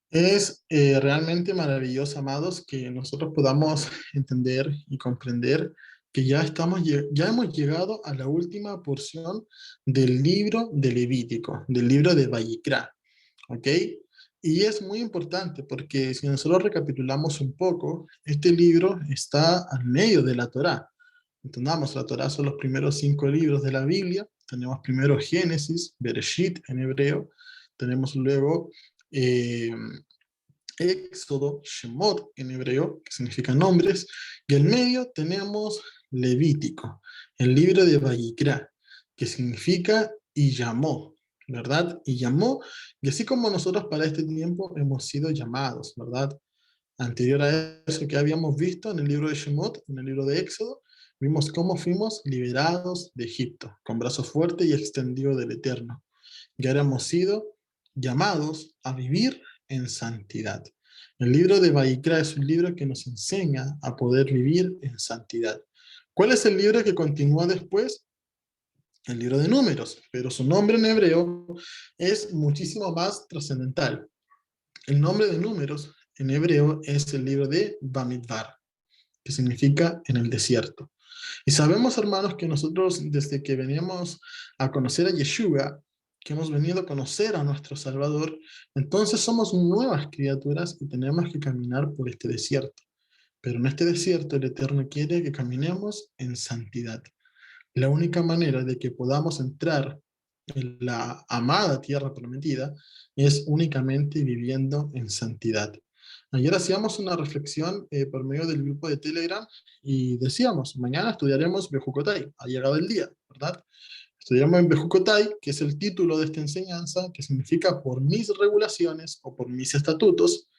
Es realmente maravilloso, amados, que nosotros podamos entender y comprender que ya hemos llegado a la última porción del libro de Levítico, del libro de Vayikra, ¿ok? Y es muy importante porque si nosotros recapitulamos un poco, este libro está al medio de la Torá. Entendamos, la Torá son los primeros 5 libros de la Biblia. Tenemos primero Génesis, Bereshit en hebreo. Tenemos luego eh, Éxodo, Shemot en hebreo, que significa nombres, y al medio tenemos Levítico, el libro de Vayikra, que significa y llamó, ¿verdad? Y llamó, y así como nosotros para este tiempo hemos sido llamados, ¿verdad? Anterior a eso que habíamos visto en el libro de Shemot, en el libro de Éxodo, vimos cómo fuimos liberados de Egipto, con brazo fuerte y extendido del Eterno. Y ahora hemos sido llamados a vivir en santidad. El libro de Vayikra es un libro que nos enseña a poder vivir en santidad. ¿Cuál es el libro que continúa después? El libro de Números, pero su nombre en hebreo es muchísimo más trascendental. El nombre de Números en hebreo es el libro de Bamidbar, que significa en el desierto. Y sabemos, hermanos, que nosotros desde que veníamos a conocer a Yeshua, que hemos venido a conocer a nuestro Salvador, entonces somos nuevas criaturas y tenemos que caminar por este desierto. Pero en este desierto el Eterno quiere que caminemos en santidad. La única manera de que podamos entrar en la amada tierra prometida es únicamente viviendo en santidad. Ayer hacíamos una reflexión por medio del grupo de Telegram y decíamos, mañana estudiaremos Bejucotai, ha llegado el día, ¿verdad? Estudiamos en Bejucotai, que es el título de esta enseñanza, que significa por mis regulaciones o por mis estatutos,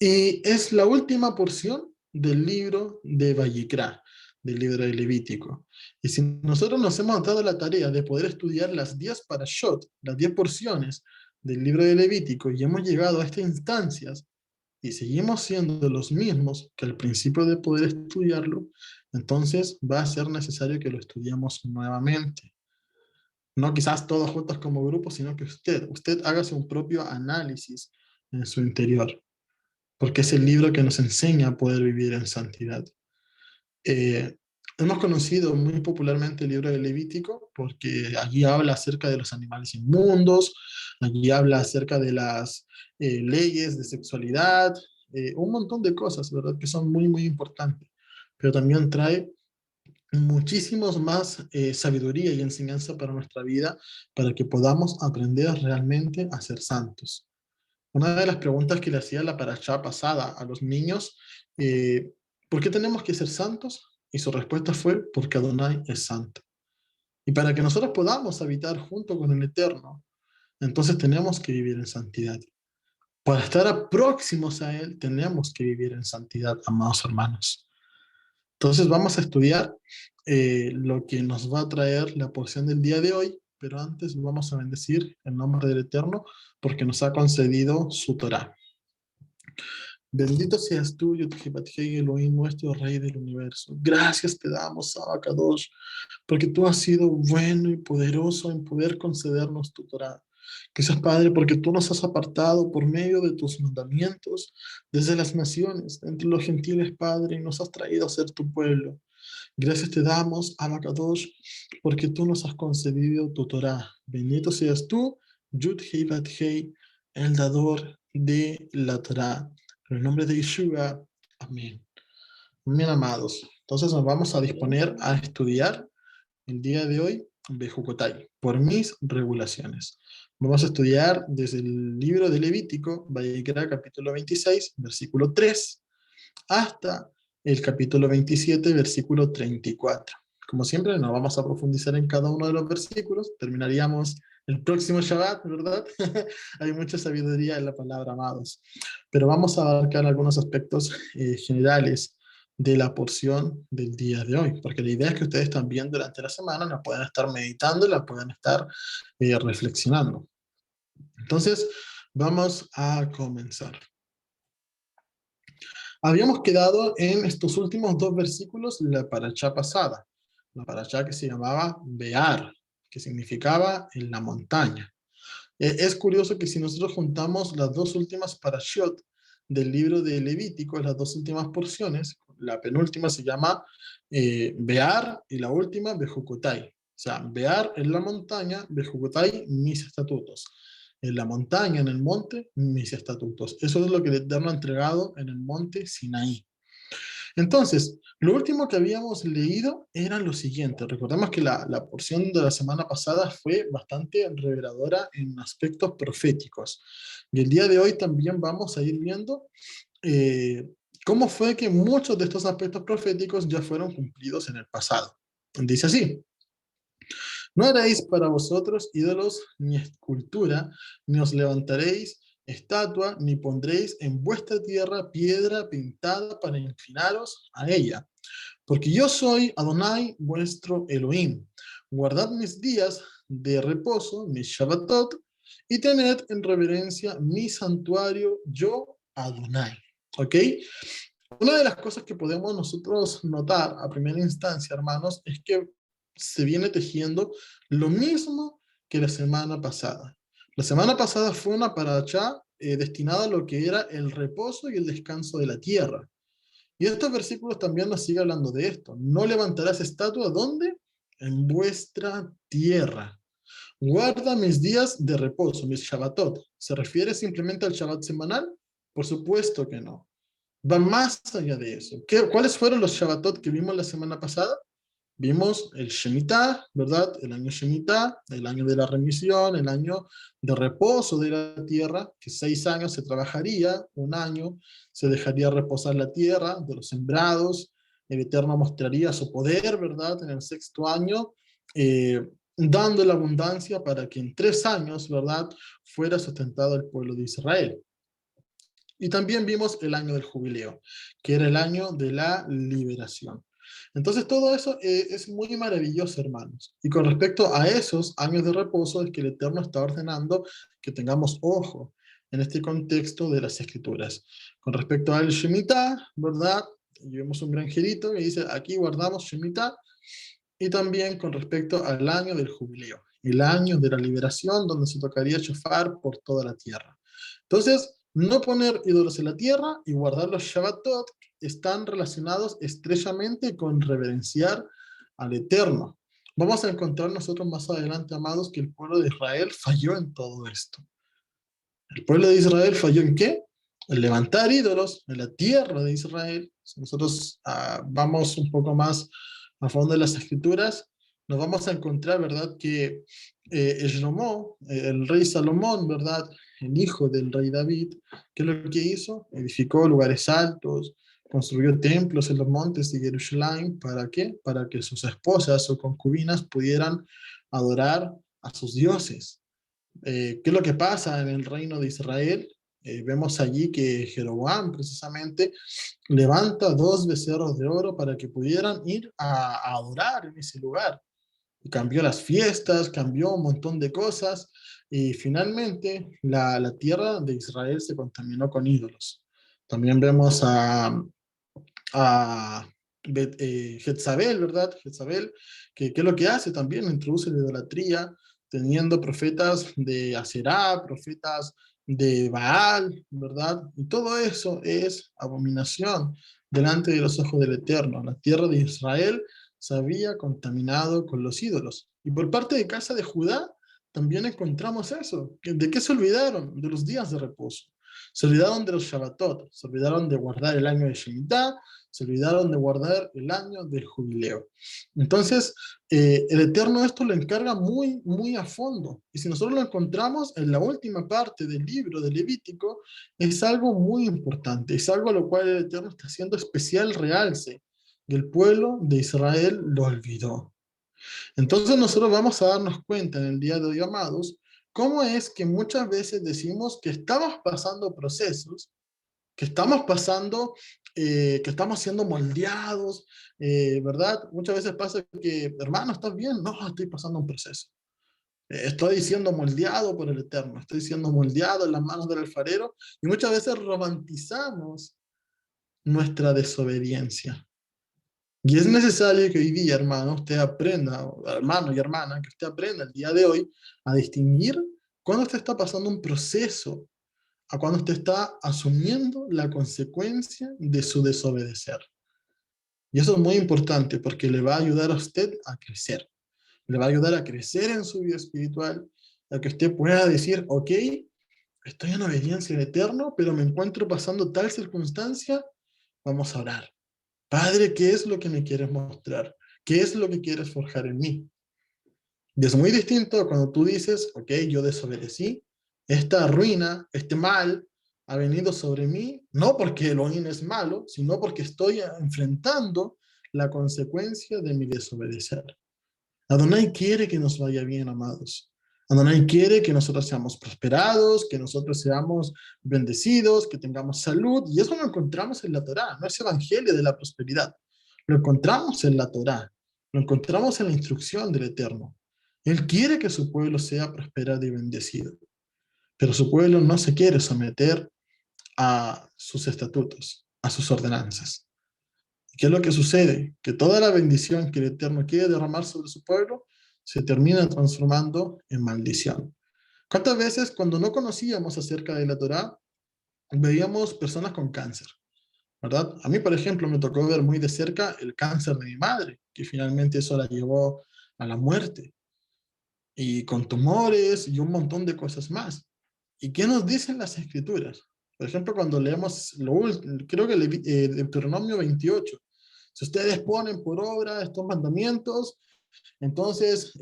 y es la última porción del libro de Vayikra, del libro de Levítico. Y si nosotros nos hemos dado la tarea de poder estudiar las 10 parashot, las 10 porciones del libro de Levítico, y hemos llegado a estas instancias, y seguimos siendo los mismos que al principio de poder estudiarlo, entonces va a ser necesario que lo estudiemos nuevamente. No quizás todos juntos como grupo, sino que usted hágase un propio análisis en su interior, porque es el libro que nos enseña a poder vivir en santidad. Eh, Hemos conocido muy popularmente el libro de Levítico porque allí habla acerca de los animales inmundos, allí habla acerca de las leyes de sexualidad, un montón de cosas, ¿verdad? Que son muy, muy importantes. Pero también trae muchísimos más sabiduría y enseñanza para nuestra vida, para que podamos aprender realmente a ser santos. Una de las preguntas que le hacía la parashá pasada a los niños, ¿por qué tenemos que ser santos? Y su respuesta fue, porque Adonai es santo. Y para que nosotros podamos habitar junto con el Eterno, entonces tenemos que vivir en santidad. Para estar próximos a Él, tenemos que vivir en santidad, amados hermanos. Entonces vamos a estudiar lo que nos va a traer la porción del día de hoy, pero antes vamos a bendecir el nombre del Eterno porque nos ha concedido su Torá. Bendito seas tú, Yotjibatkei Elohim, nuestro Rey del universo. Gracias te damos, Abacadosh, porque tú has sido bueno y poderoso en poder concedernos tu Torah. Gracias, Padre, porque tú nos has apartado por medio de tus mandamientos desde las naciones, entre los gentiles, Padre, y nos has traído a ser tu pueblo. Gracias te damos, Abacadosh, porque tú nos has concedido tu Torah. Bendito seas tú, Yud-Hei, el dador de la Torah. En el nombre de Yeshua, amén. Bien, amados. Entonces nos vamos a disponer a estudiar el día de hoy Bejucotai, por mis regulaciones. Vamos a estudiar desde el libro de Levítico, Vayikra capítulo 26, versículo 3, hasta el capítulo 27, versículo 34. Como siempre, no vamos a profundizar en cada uno de los versículos, terminaríamos el próximo Shabbat, ¿verdad? Hay mucha sabiduría en la palabra, amados. Pero vamos a abarcar algunos aspectos generales de la porción del día de hoy, porque la idea es que ustedes también durante la semana la puedan estar meditando, la puedan estar reflexionando. Entonces, vamos a comenzar. Habíamos quedado en estos últimos 2 versículos de la parashá pasada, la parashá que se llamaba Bear, que significaba en la montaña. Es curioso que si nosotros juntamos las dos últimas parashot del libro de Levítico, las dos últimas porciones, la penúltima se llama Bear y la última Bejucotai. O sea, Bear en la montaña, Bejucotai mis estatutos. En la montaña, en el monte, mis estatutos. Eso es lo que el Eterno ha entregado en el monte Sinaí. Entonces, lo último que habíamos leído era lo siguiente. Recordemos que la porción de la semana pasada fue bastante reveladora en aspectos proféticos. Y el día de hoy también vamos a ir viendo eh, cómo fue que muchos de estos aspectos proféticos ya fueron cumplidos en el pasado. Dice así: no haréis para vosotros ídolos ni escultura, ni os levantaréis estatua, ni pondréis en vuestra tierra piedra pintada para inclinaros a ella. Porque yo soy Adonai, vuestro Elohim. Guardad mis días de reposo, mis Shabbatot, y tened en reverencia mi santuario, yo Adonai. ¿Ok? Una de las cosas que podemos nosotros notar a primera instancia, hermanos, es que se viene tejiendo lo mismo que la semana pasada. La semana pasada fue una paracha destinada a lo que era el reposo y el descanso de la tierra. Y estos versículos también nos sigue hablando de esto. No levantarás estatua, ¿dónde? En vuestra tierra. Guarda mis días de reposo, mis Shabbatot. ¿Se refiere simplemente al Shabbat semanal? Por supuesto que no. Va más allá de eso. ¿Cuáles fueron los Shabbatot que vimos la semana pasada? Vimos el Shemitah, ¿verdad? El año Shemitah, el año de la remisión, el año de reposo de la tierra, que 6 años se trabajaría, un año se dejaría reposar la tierra de los sembrados, el Eterno mostraría su poder, ¿verdad? En el sexto año, dando la abundancia para que en 3 años, ¿verdad? Fuera sustentado el pueblo de Israel. Y también vimos el año del jubileo, que era el año de la liberación. Entonces todo eso es muy maravilloso, hermanos. Y con respecto a esos años de reposo es que el Eterno está ordenando que tengamos ojo en este contexto de las Escrituras. Con respecto al Shemitah, ¿verdad? Y vemos un granjerito que dice, aquí guardamos Shemitah. Y también con respecto al año del jubileo, el año de la liberación, donde se tocaría shofar por toda la tierra. Entonces, no poner ídolos en la tierra y guardar los Shabbatot están relacionados estrechamente con reverenciar al Eterno. Vamos a encontrar nosotros más adelante, amados, que el pueblo de Israel falló en todo esto. ¿El pueblo de Israel falló en qué? En levantar ídolos en la tierra de Israel. Si nosotros vamos un poco más a fondo de las escrituras, nos vamos a encontrar, ¿verdad? Que el rey Salomón, ¿verdad? El hijo del rey David, ¿qué es lo que hizo? Edificó lugares altos, construyó templos en los montes de Jerusalén. ¿Para qué? Para que sus esposas o concubinas pudieran adorar a sus dioses. ¿Qué es lo que pasa en el reino de Israel? Vemos allí que Jeroboam precisamente levanta 2 becerros de oro para que pudieran ir a adorar en ese lugar. Y cambió las fiestas, cambió un montón de cosas y finalmente la tierra de Israel se contaminó con ídolos. También vemos a Jezabel, ¿verdad? Jezabel, que es lo que hace también, introduce la idolatría, teniendo profetas de Aserá, profetas de Baal, ¿verdad? Y todo eso es abominación delante de los ojos del Eterno. La tierra de Israel se había contaminado con los ídolos. Y por parte de casa de Judá también encontramos eso. ¿De qué se olvidaron? De los días de reposo. Se olvidaron de los Shabbatot, se olvidaron de guardar el año de Shemitah, se olvidaron de guardar el año del jubileo. Entonces, el Eterno esto lo encarga muy, muy a fondo. Y si nosotros lo encontramos en la última parte del libro de Levítico, es algo muy importante, es algo a lo cual el Eterno está haciendo especial realce. Y el pueblo de Israel lo olvidó. Entonces nosotros vamos a darnos cuenta en el día de hoy, amados, cómo es que muchas veces decimos que estamos pasando procesos, que estamos pasando, que estamos siendo moldeados, ¿verdad? Muchas veces pasa que, hermano, ¿estás bien? No, estoy pasando un proceso. Estoy siendo moldeado por el Eterno, estoy siendo moldeado en las manos del alfarero y muchas veces romantizamos nuestra desobediencia. Y es necesario que hoy día, hermano, usted aprenda, hermano y hermana, que usted aprenda el día de hoy a distinguir cuando usted está pasando un proceso, a cuando usted está asumiendo la consecuencia de su desobedecer. Y eso es muy importante porque le va a ayudar a usted a crecer. Le va a ayudar a crecer en su vida espiritual, a que usted pueda decir, ok, estoy en obediencia al Eterno, pero me encuentro pasando tal circunstancia, vamos a orar. Padre, ¿qué es lo que me quieres mostrar? ¿Qué es lo que quieres forjar en mí? Y es muy distinto cuando tú dices, ok, yo desobedecí, esta ruina, este mal, ha venido sobre mí, no porque Elohim es malo, sino porque estoy enfrentando la consecuencia de mi desobedecer. Adonai quiere que nos vaya bien, amados. Adonai quiere que nosotros seamos prosperados, que nosotros seamos bendecidos, que tengamos salud, y eso lo encontramos en la Torá, no es evangelio de la prosperidad. Lo encontramos en la Torá, lo encontramos en la instrucción del Eterno. Él quiere que su pueblo sea prosperado y bendecido, pero su pueblo no se quiere someter a sus estatutos, a sus ordenanzas. ¿Qué es lo que sucede? Que toda la bendición que el Eterno quiere derramar sobre su pueblo se termina transformando en maldición. ¿Cuántas veces cuando no conocíamos acerca de la Torá, veíamos personas con cáncer? ¿Verdad? A mí, por ejemplo, me tocó ver muy de cerca el cáncer de mi madre, que finalmente eso la llevó a la muerte, y con tumores y un montón de cosas más. ¿Y qué nos dicen las escrituras? Por ejemplo, cuando leemos, creo que Deuteronomio 28, si ustedes ponen por obra estos mandamientos, entonces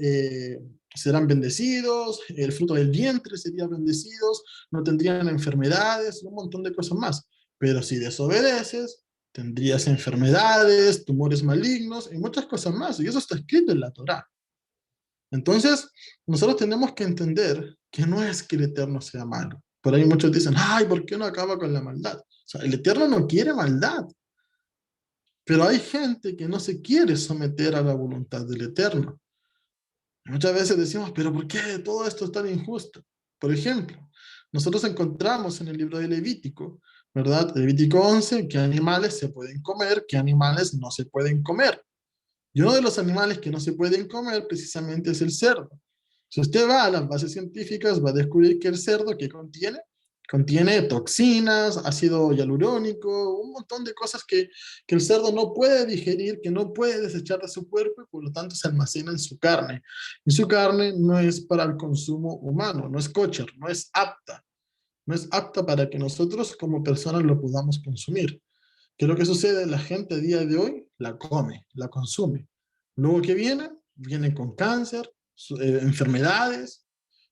serán bendecidos, el fruto del vientre sería bendecidos, no tendrían enfermedades, un montón de cosas más. Pero si desobedeces, tendrías enfermedades, tumores malignos y muchas cosas más. Y eso está escrito en la Torá. Entonces, nosotros tenemos que entender que no es que el Eterno sea malo. Por ahí muchos dicen, ay, ¿por qué no acaba con la maldad? O sea, el Eterno no quiere maldad. Pero hay gente que no se quiere someter a la voluntad del Eterno. Muchas veces decimos, pero ¿por qué todo esto es tan injusto? Por ejemplo, nosotros encontramos en el libro de Levítico, ¿verdad? Levítico 11, qué animales se pueden comer, qué animales no se pueden comer. Y uno de los animales que no se pueden comer precisamente es el cerdo. Si usted va a las bases científicas, va a descubrir que el cerdo que contiene toxinas, ácido hialurónico, un montón de cosas que el cerdo no puede digerir, que no puede desechar de su cuerpo y por lo tanto se almacena en su carne. Y su carne no es para el consumo humano, no es kosher, no es apta para que nosotros como personas lo podamos consumir. ¿Qué es lo que sucede? La gente a día de hoy la come, la consume. Luego que viene con cáncer, enfermedades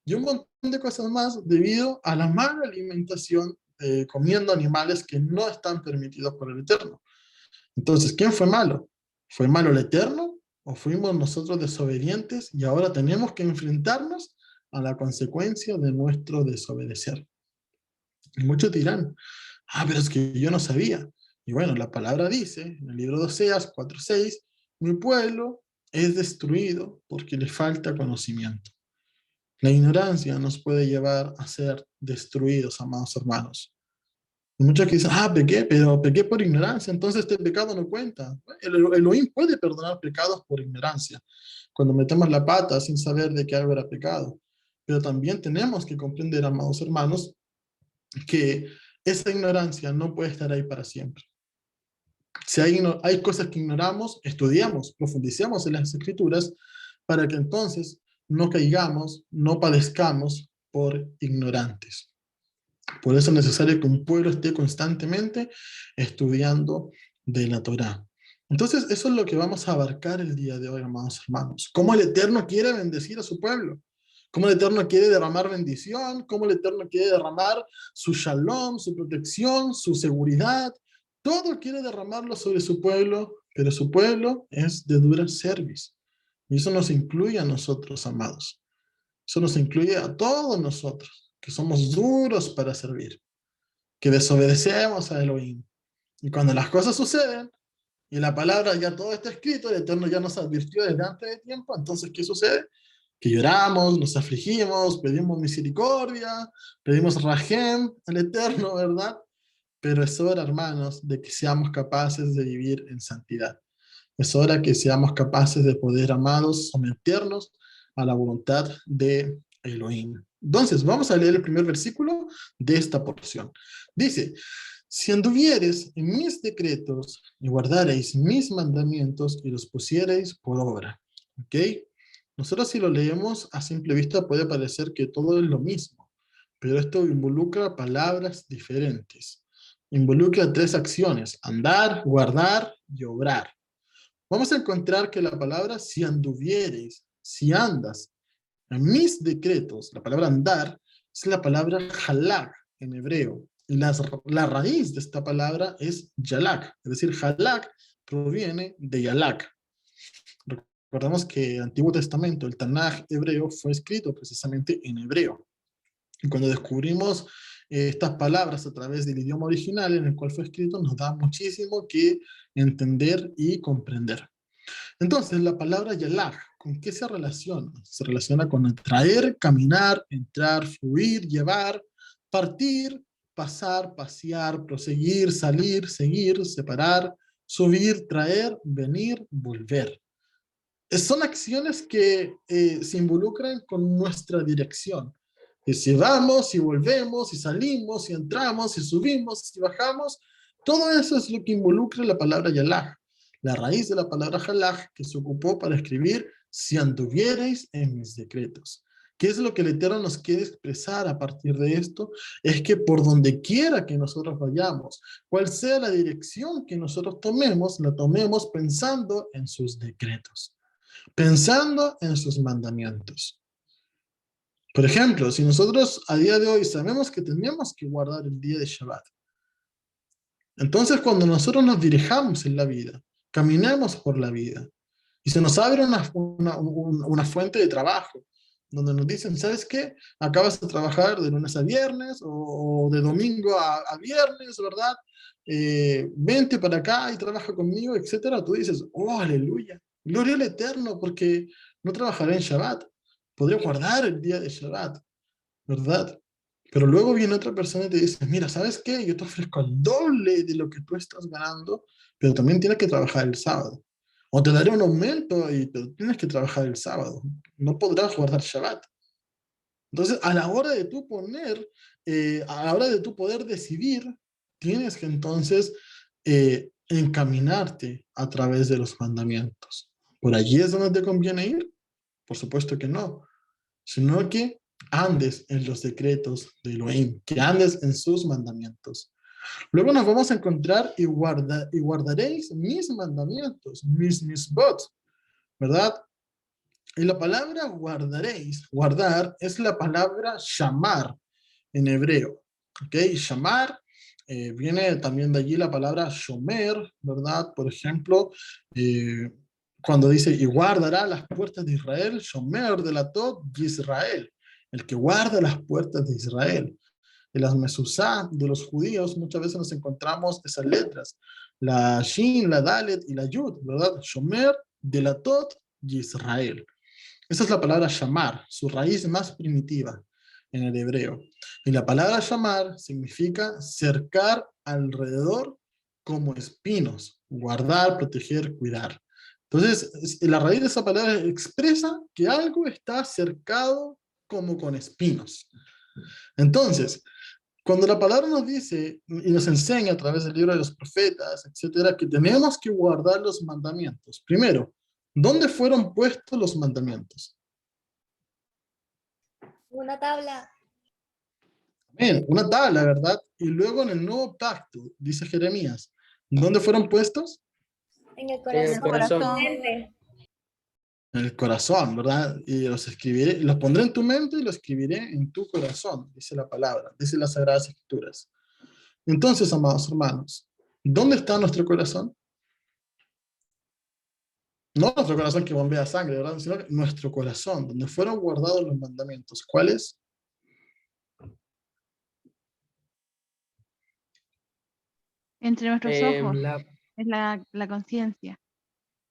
y un montón de cosas más debido a la mala alimentación, comiendo animales que no están permitidos por el Eterno. Entonces, ¿quién fue malo? ¿Fue malo el Eterno o fuimos nosotros desobedientes y ahora tenemos que enfrentarnos a la consecuencia de nuestro desobedecer? Y muchos dirán, ah, pero es que yo no sabía. Y bueno, la palabra dice en el libro de Oseas 4:6, mi pueblo es destruido porque le falta conocimiento. La ignorancia nos puede llevar a ser destruidos, amados hermanos. Y muchos que dicen, ah, pequé, pero pequé por ignorancia, entonces este pecado no cuenta. El Elohim puede perdonar pecados por ignorancia, cuando metemos la pata sin saber de que algo era pecado. Pero también tenemos que comprender, amados hermanos, que esa ignorancia no puede estar ahí para siempre. Si hay cosas que ignoramos, estudiamos, profundicemos en las escrituras para que entonces no caigamos, no padezcamos por ignorantes. Por eso es necesario que un pueblo esté constantemente estudiando de la Torá. Entonces, eso es lo que vamos a abarcar el día de hoy, amados hermanos. Cómo el Eterno quiere bendecir a su pueblo. Cómo el Eterno quiere derramar bendición. Cómo el Eterno quiere derramar su shalom, su protección, su seguridad. Todo quiere derramarlo sobre su pueblo, pero su pueblo es de dura cerviz. Y eso nos incluye a nosotros, amados. Eso nos incluye a todos nosotros, que somos duros para servir, que desobedecemos a Elohim. Y cuando las cosas suceden, y la palabra ya todo está escrito, el Eterno ya nos advirtió desde antes de tiempo, entonces, ¿qué sucede? Que lloramos, nos afligimos, pedimos misericordia, pedimos rajem al Eterno, ¿verdad? Pero es hora, hermanos, de que seamos capaces de vivir en santidad. Es hora que seamos capaces de poder, amados, someternos a la voluntad de Elohim. Entonces, vamos a leer el primer versículo de esta porción. Dice, si anduviereis en mis decretos y guardareis mis mandamientos y los pusiereis por obra. ¿Ok? Nosotros si lo leemos a simple vista puede parecer que todo es lo mismo, pero esto involucra palabras diferentes. Involucra tres acciones, andar, guardar y obrar. Vamos a encontrar que la palabra si anduviereis, si andas, en mis decretos, la palabra andar, es la palabra halak en hebreo. Y la raíz de esta palabra es yalak, es decir, halak proviene de yalak. Recordemos que el Antiguo Testamento, el Tanaj hebreo, fue escrito precisamente en hebreo. Y cuando descubrimos estas palabras a través del idioma original en el cual fue escrito, nos da muchísimo que entender y comprender. Entonces, la palabra yalaj, ¿con qué se relaciona? Se relaciona con atraer, caminar, entrar, fluir, llevar, partir, pasar, pasear, proseguir, salir, seguir, separar, subir, traer, venir, volver. Son acciones que se involucran con nuestra dirección. Y si vamos, si volvemos, si salimos, si entramos, si subimos, si bajamos, todo eso es lo que involucra la palabra yalaj. La raíz de la palabra halaj que se ocupó para escribir si anduviereis en mis decretos. ¿Qué es lo que el Eterno nos quiere expresar a partir de esto? Es que por donde quiera que nosotros vayamos, cual sea la dirección que nosotros tomemos, la tomemos pensando en sus decretos, pensando en sus mandamientos. Por ejemplo, si nosotros a día de hoy sabemos que tenemos que guardar el día de Shabbat, entonces cuando nosotros nos dirijamos en la vida, caminamos por la vida, y se nos abre una fuente de trabajo, donde nos dicen, ¿sabes qué? Acabas de trabajar de lunes a viernes, o de domingo a viernes, ¿verdad? Vente para acá y trabaja conmigo, etcétera. Tú dices, oh, aleluya, gloria al Eterno, porque no trabajaré en Shabbat, podré guardar el día de Shabbat, ¿verdad? Pero luego viene otra persona y te dice, mira, ¿sabes qué? Yo te ofrezco el doble de lo que tú estás ganando, pero también tienes que trabajar el sábado. O te daré un aumento, pero tienes que trabajar el sábado. No podrás guardar Shabbat. Entonces, a la hora de tú a la hora de tú poder decidir, tienes que entonces encaminarte a través de los mandamientos. ¿Por allí es donde te conviene ir? Por supuesto que no, sino que andes en los decretos de Elohim, que andes en sus mandamientos. Luego nos vamos a encontrar y guardaréis mis mandamientos, mis misbot, ¿verdad? Y la palabra guardaréis, guardar, es la palabra shamar en hebreo. ¿Ok? Shamar viene también de allí la palabra shomer, ¿verdad? Por ejemplo, cuando dice, y guardará las puertas de Israel, shomer de la Tot de Israel, el que guarda las puertas de Israel. En las mesuzá de los judíos muchas veces nos encontramos esas letras, la Shin, la Dalet y la Yud, ¿verdad? Shomer de la Tot de Israel. Esa es la palabra shamar, su raíz más primitiva en el hebreo. Y la palabra shamar significa cercar alrededor como espinos, guardar, proteger, cuidar. Entonces, la raíz de esa palabra expresa que algo está cercado como con espinos. Entonces, cuando la palabra nos dice y nos enseña a través del libro de los profetas, etcétera, que tenemos que guardar los mandamientos. Primero, ¿dónde fueron puestos los mandamientos? Una tabla. Amén, una tabla, ¿verdad? Y luego en el nuevo pacto, dice Jeremías, ¿dónde fueron puestos? En el En el corazón. corazón. En el corazón, ¿verdad? Y los escribiré, los pondré en tu mente y los escribiré en tu corazón, dice la palabra, dice las Sagradas Escrituras. Entonces, amados hermanos, ¿dónde está nuestro corazón? No nuestro corazón que bombea sangre, ¿verdad? Sino nuestro corazón, donde fueron guardados los mandamientos. ¿Cuáles? Entre nuestros ojos. La, Es la conciencia.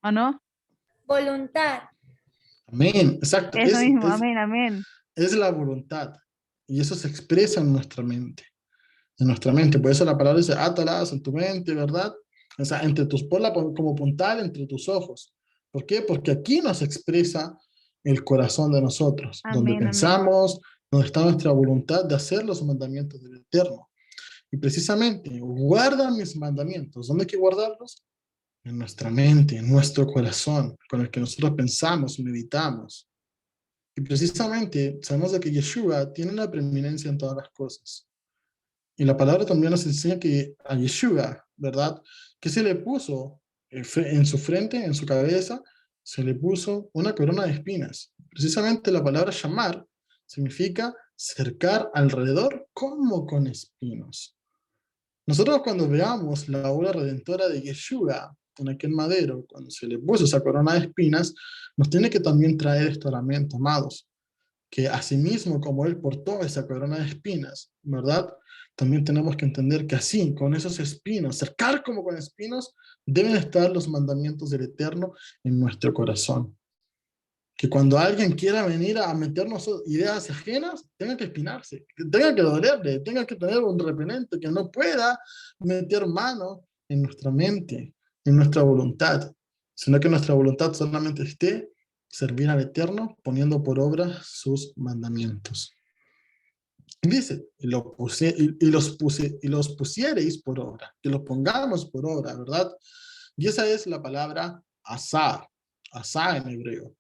¿O no? Voluntad. Amén, exacto. Eso mismo, amén, amén. Es la voluntad. Y eso se expresa en nuestra mente. En nuestra mente. Por eso la palabra dice, átalas en tu mente, ¿verdad? O sea, ponla como puntal entre tus ojos. ¿Por qué? Porque aquí nos expresa el corazón de nosotros. Amén, Donde amén. pensamos, donde está nuestra voluntad de hacer los mandamientos del Eterno. Y precisamente, guarda mis mandamientos. ¿Dónde hay que guardarlos? En nuestra mente, en nuestro corazón, con el que nosotros pensamos, meditamos. Y precisamente sabemos de que Yeshua tiene una preeminencia en todas las cosas. Y la palabra también nos enseña que a Yeshua, ¿verdad? Que se le puso en su frente, en su cabeza, se le puso una corona de espinas. Precisamente la palabra llamar significa cercar alrededor como con espinos. Nosotros cuando veamos la obra redentora de Yeshua en aquel madero, cuando se le puso esa corona de espinas, nos tiene que también traer esto a la mente, amados, que asimismo como Él portó esa corona de espinas, ¿verdad? También tenemos que entender que así, con esos espinos, cercar como con espinos, deben estar los mandamientos del Eterno en nuestro corazón. Que cuando alguien quiera venir a meternos ideas ajenas, tenga que espinarse, que tenga que dolerle, tenga que tener un repelente, que no pueda meter mano en nuestra mente, en nuestra voluntad, sino que nuestra voluntad solamente esté servir al Eterno poniendo por obra sus mandamientos. Dice, y los pusiereis por obra, que los pongamos por obra, ¿verdad? Y esa es la palabra asá en hebreo.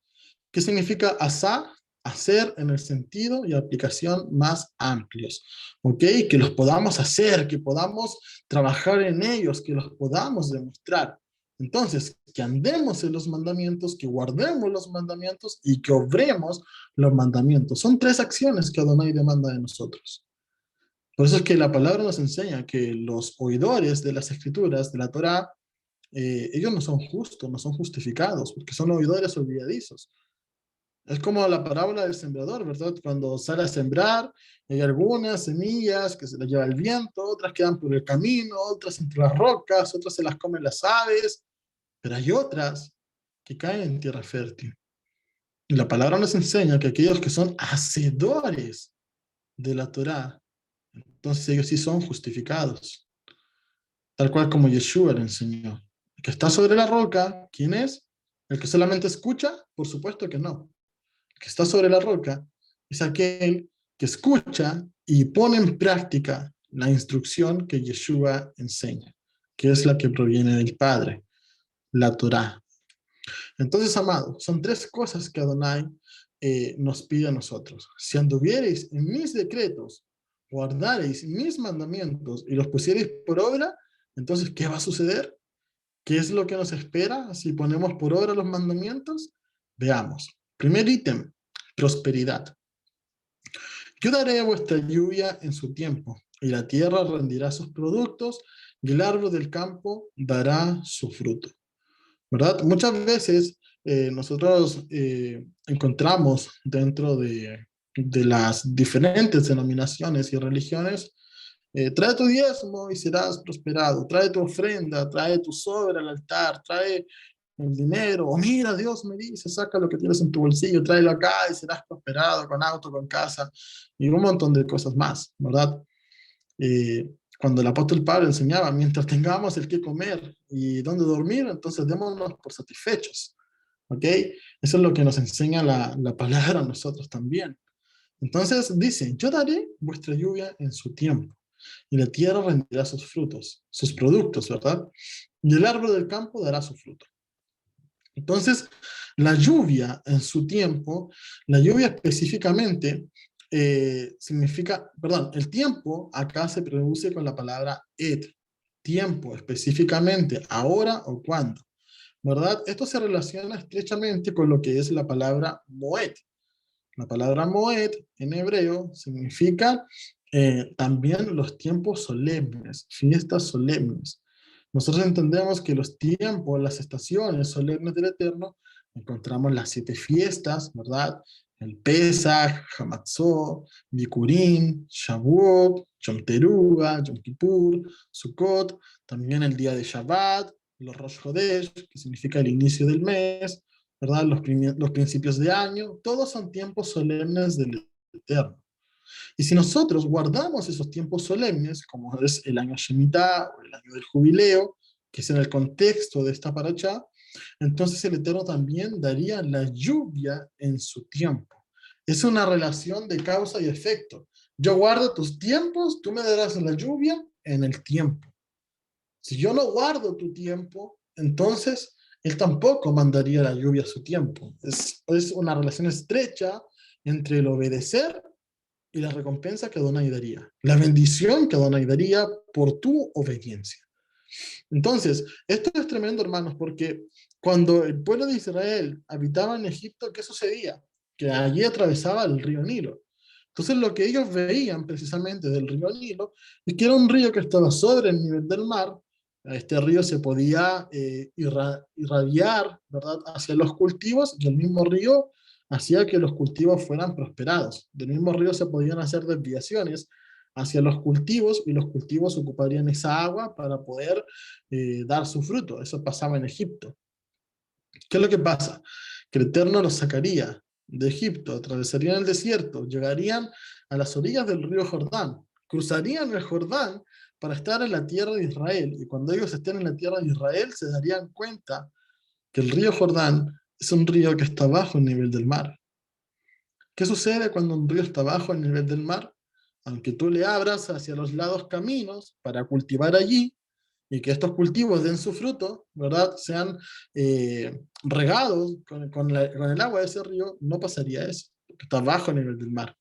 ¿Qué significa asá? Hacer en el sentido y aplicación más amplios, ¿ok? Que los podamos hacer, que podamos trabajar en ellos, que los podamos demostrar. Entonces, que andemos en los mandamientos, que guardemos los mandamientos y que obremos los mandamientos. Son tres acciones que Adonai demanda de nosotros. Por eso es que la palabra nos enseña que los oidores de las escrituras, de la Torá, ellos no son justos, no son justificados, porque son oidores olvidadizos. Es como la parábola del sembrador, ¿verdad? Cuando sale a sembrar, hay algunas semillas que se las lleva el viento, otras quedan por el camino, otras entre las rocas, otras se las comen las aves, pero hay otras que caen en tierra fértil. Y la palabra nos enseña que aquellos que son hacedores de la Torá, entonces ellos sí son justificados, tal cual como Yeshua le enseñó. El que está sobre la roca, ¿quién es? ¿El que solamente escucha? Por supuesto que no. Que está sobre la roca es aquel que escucha y pone en práctica la instrucción que Yeshua enseña, que es la que proviene del Padre, la Torá. Entonces, amados, son tres cosas que Adonai nos pide a nosotros. Si anduviereis en mis decretos, guardareis mis mandamientos y los pusiereis por obra, entonces, ¿qué va a suceder? ¿Qué es lo que nos espera si ponemos por obra los mandamientos? Veamos. Primer ítem, prosperidad. Yo daré vuestra lluvia en su tiempo, y la tierra rendirá sus productos, y el árbol del campo dará su fruto. ¿Verdad? Muchas veces nosotros encontramos dentro de las diferentes denominaciones y religiones, trae tu diezmo y serás prosperado, trae tu ofrenda, trae tu sobre al altar, trae el dinero, o mira, Dios me dice, saca lo que tienes en tu bolsillo, tráelo acá y serás prosperado con auto, con casa, y un montón de cosas más, ¿verdad? Cuando el apóstol Pablo enseñaba, mientras tengamos el que comer y dónde dormir, entonces démonos por satisfechos, ¿ok? Eso es lo que nos enseña la palabra a nosotros también. Entonces dice, yo daré vuestra lluvia en su tiempo, y la tierra rendirá sus frutos, sus productos, ¿verdad? Y el árbol del campo dará su fruto. Entonces, la lluvia en su tiempo, la lluvia específicamente significa, perdón, el tiempo acá se produce con la palabra et, tiempo específicamente, ahora o cuándo, ¿verdad? Esto se relaciona estrechamente con lo que es la palabra moed. La palabra moed en hebreo significa también los tiempos solemnes, fiestas solemnes. Nosotros entendemos que los tiempos, las estaciones solemnes del Eterno, encontramos las 7 fiestas, ¿verdad? El Pesach, Hamatzot, Bikurim, Shavuot, Yom Teruah, Yom Kippur, Sukkot, también el día de Shabbat, los Rosh Hodesh, que significa el inicio del mes, ¿verdad? Los principios de año, todos son tiempos solemnes del Eterno. Y si nosotros guardamos esos tiempos solemnes, como es el año Shemitah o el año del jubileo, que es en el contexto de esta parashá, entonces el Eterno también daría la lluvia en su tiempo. Es una relación de causa y efecto. Yo guardo tus tiempos, tú me darás la lluvia en el tiempo. Si yo no guardo tu tiempo, entonces él tampoco mandaría la lluvia a su tiempo. Es una relación estrecha entre el obedecer y la recompensa que Adonai daría. La bendición que Adonai daría por tu obediencia. Entonces, esto es tremendo, hermanos, porque cuando el pueblo de Israel habitaba en Egipto, ¿qué sucedía? Que allí atravesaba el río Nilo. Entonces, lo que ellos veían precisamente del río Nilo es que era un río que estaba sobre el nivel del mar. Este río se podía irradiar, ¿verdad?, hacia los cultivos, y el mismo río hacía que los cultivos fueran prosperados. Del mismo río se podían hacer desviaciones hacia los cultivos, y los cultivos ocuparían esa agua para poder dar su fruto. Eso pasaba en Egipto. ¿Qué es lo que pasa? Que el Eterno los sacaría de Egipto, atravesarían el desierto, llegarían a las orillas del río Jordán, cruzarían el Jordán para estar en la tierra de Israel, y cuando ellos estén en la tierra de Israel se darían cuenta que el río Jordán es un río que está bajo el nivel del mar. ¿Qué sucede cuando un río está bajo el nivel del mar? Aunque tú le abras hacia los lados caminos para cultivar allí, y que estos cultivos den su fruto, ¿verdad?, sean regados con el agua de ese río, no pasaría eso, porque está bajo el nivel del mar.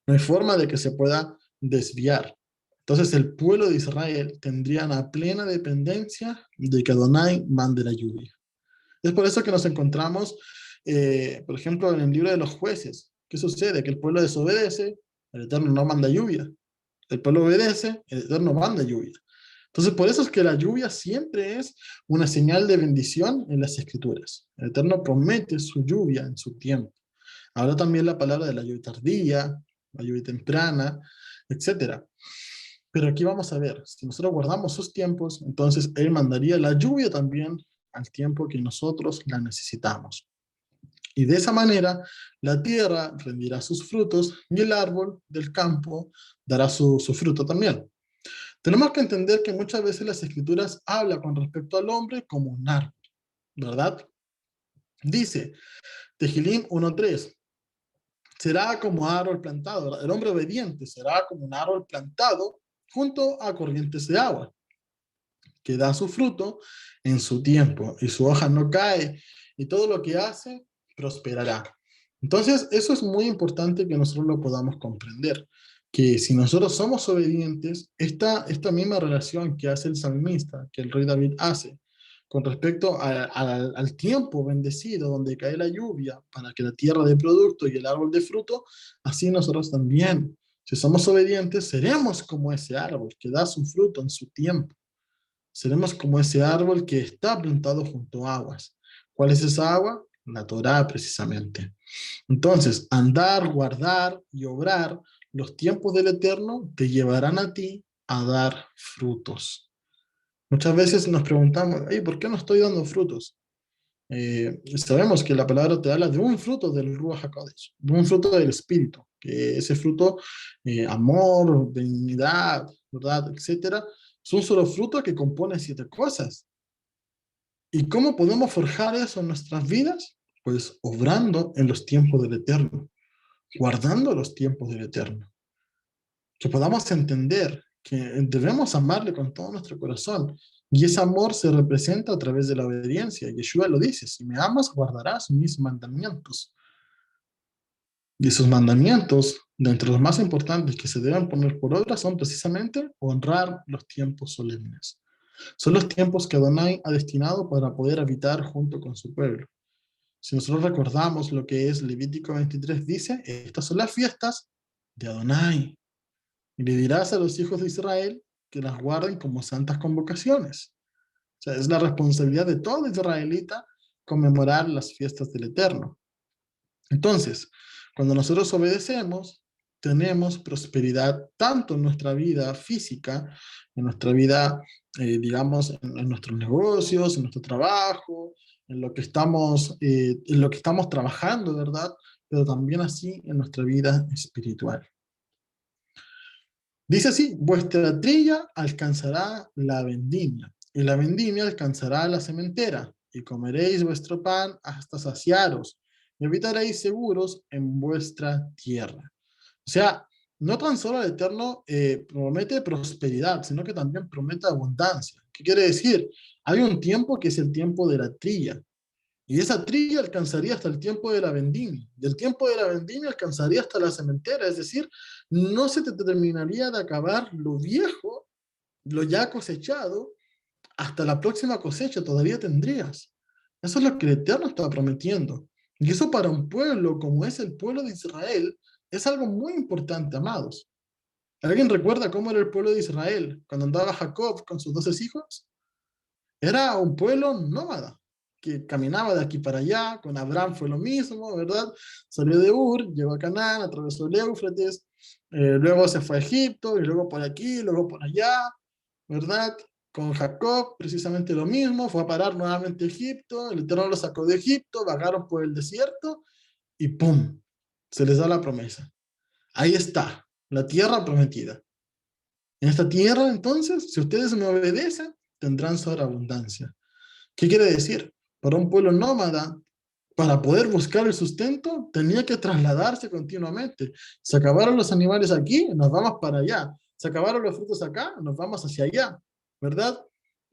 No hay forma de que se pueda desviar. Entonces el pueblo de Israel tendría una plena dependencia de que Adonai mande la lluvia. Es por eso que nos encontramos, por ejemplo, en el libro de los jueces. ¿Qué sucede? Que el pueblo desobedece, el Eterno no manda lluvia. El pueblo obedece, el Eterno manda lluvia. Entonces, por eso es que la lluvia siempre es una señal de bendición en las Escrituras. El Eterno promete su lluvia en su tiempo. Ahora también la palabra de la lluvia tardía, la lluvia temprana, etc. Pero aquí vamos a ver, si nosotros guardamos sus tiempos, entonces Él mandaría la lluvia también al tiempo que nosotros la necesitamos. Y de esa manera, la tierra rendirá sus frutos y el árbol del campo dará su fruto también. Tenemos que entender que muchas veces las Escrituras hablan con respecto al hombre como un árbol, ¿verdad? Dice, Tehilim 1:3, será como árbol plantado, ¿verdad? El hombre obediente será como un árbol plantado junto a corrientes de agua, que da su fruto en su tiempo, y su hoja no cae, y todo lo que hace prosperará. Entonces, eso es muy importante que nosotros lo podamos comprender, que si nosotros somos obedientes, esta misma relación que hace el salmista, que el rey David hace, con respecto al tiempo bendecido donde cae la lluvia para que la tierra dé producto y el árbol dé fruto, así nosotros también, si somos obedientes, seremos como ese árbol que da su fruto en su tiempo. Seremos como ese árbol que está plantado junto a aguas. ¿Cuál es esa agua? La Torá, precisamente. Entonces, andar, guardar y obrar los tiempos del Eterno te llevarán a ti a dar frutos. Muchas veces nos preguntamos, hey, ¿por qué no estoy dando frutos? Sabemos que la palabra te habla de un fruto del Ruach HaKodesh, de un fruto del Espíritu, que ese fruto, amor, benignidad, ¿verdad?, etcétera, es un solo fruto que compone 7 cosas. ¿Y cómo podemos forjar eso en nuestras vidas? Pues obrando en los tiempos del Eterno, guardando los tiempos del Eterno. Que podamos entender que debemos amarle con todo nuestro corazón, y ese amor se representa a través de la obediencia. Yeshua lo dice, si me amas, guardarás mis mandamientos. Y esos mandamientos, de entre los más importantes que se deben poner por obra, son precisamente honrar los tiempos solemnes. Son los tiempos que Adonai ha destinado para poder habitar junto con su pueblo. Si nosotros recordamos lo que es Levítico 23, dice, estas son las fiestas de Adonai. Y le dirás a los hijos de Israel que las guarden como santas convocaciones. O sea, es la responsabilidad de todo israelita conmemorar las fiestas del Eterno. Entonces, cuando nosotros obedecemos, tenemos prosperidad tanto en nuestra vida física, en nuestra vida, digamos, en nuestros negocios, en nuestro trabajo, en lo que estamos trabajando, ¿verdad? Pero también así en nuestra vida espiritual. Dice así, vuestra trilla alcanzará la vendimia, y la vendimia alcanzará la sementera, y comeréis vuestro pan hasta saciaros, y habitaréis seguros en vuestra tierra. O sea, no tan solo el Eterno promete prosperidad, sino que también promete abundancia. ¿Qué quiere decir? Hay un tiempo que es el tiempo de la trilla, y esa trilla alcanzaría hasta el tiempo de la vendimia. Del tiempo de la vendimia alcanzaría hasta la sementera, es decir, no se te terminaría de acabar lo viejo, lo ya cosechado, hasta la próxima cosecha todavía tendrías. Eso es lo que el Eterno está prometiendo. Y eso para un pueblo como es el pueblo de Israel es algo muy importante, amados. ¿Alguien recuerda cómo era el pueblo de Israel cuando andaba Jacob con sus 12 hijos? Era un pueblo nómada que caminaba de aquí para allá. Con Abraham fue lo mismo, ¿verdad? Salió de Ur, llegó a Canaán, atravesó el Éufrates, luego se fue a Egipto, y luego por aquí, luego por allá, ¿verdad? Con Jacob, precisamente lo mismo, fue a parar nuevamente a Egipto, el Eterno lo sacó de Egipto, vagaron por el desierto, y ¡pum! Se les da la promesa. Ahí está, la tierra prometida. En esta tierra, entonces, si ustedes me obedecen, tendrán sobreabundancia. ¿Qué quiere decir? Para un pueblo nómada, para poder buscar el sustento, tenía que trasladarse continuamente. Se acabaron los animales aquí, nos vamos para allá. Se acabaron los frutos acá, nos vamos hacia allá, ¿verdad?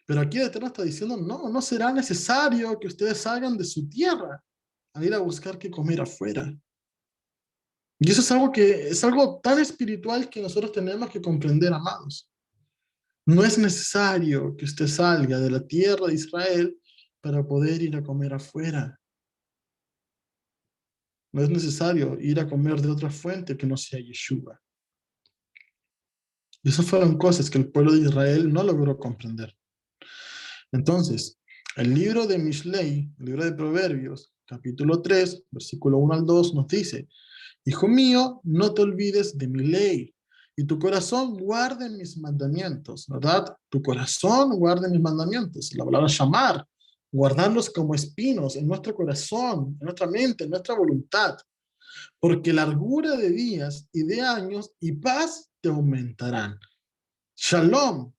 Pero aquí el Eterno está diciendo, no, no será necesario que ustedes salgan de su tierra a ir a buscar qué comer afuera. Y eso es algo tan espiritual que nosotros tenemos que comprender, amados. No es necesario que usted salga de la tierra de Israel para poder ir a comer afuera. No es necesario ir a comer de otra fuente que no sea Yeshua. Y esas fueron cosas que el pueblo de Israel no logró comprender. Entonces, el libro de Mishlei, el libro de Proverbios, capítulo 3, versículo 1 al 2, nos dice: Hijo mío, no te olvides de mi ley, y tu corazón guarde mis mandamientos, ¿verdad? Tu corazón guarde mis mandamientos. La palabra llamar, guardarlos como espinos en nuestro corazón, en nuestra mente, en nuestra voluntad. Porque largura de días y de años y paz te aumentarán. Shalom.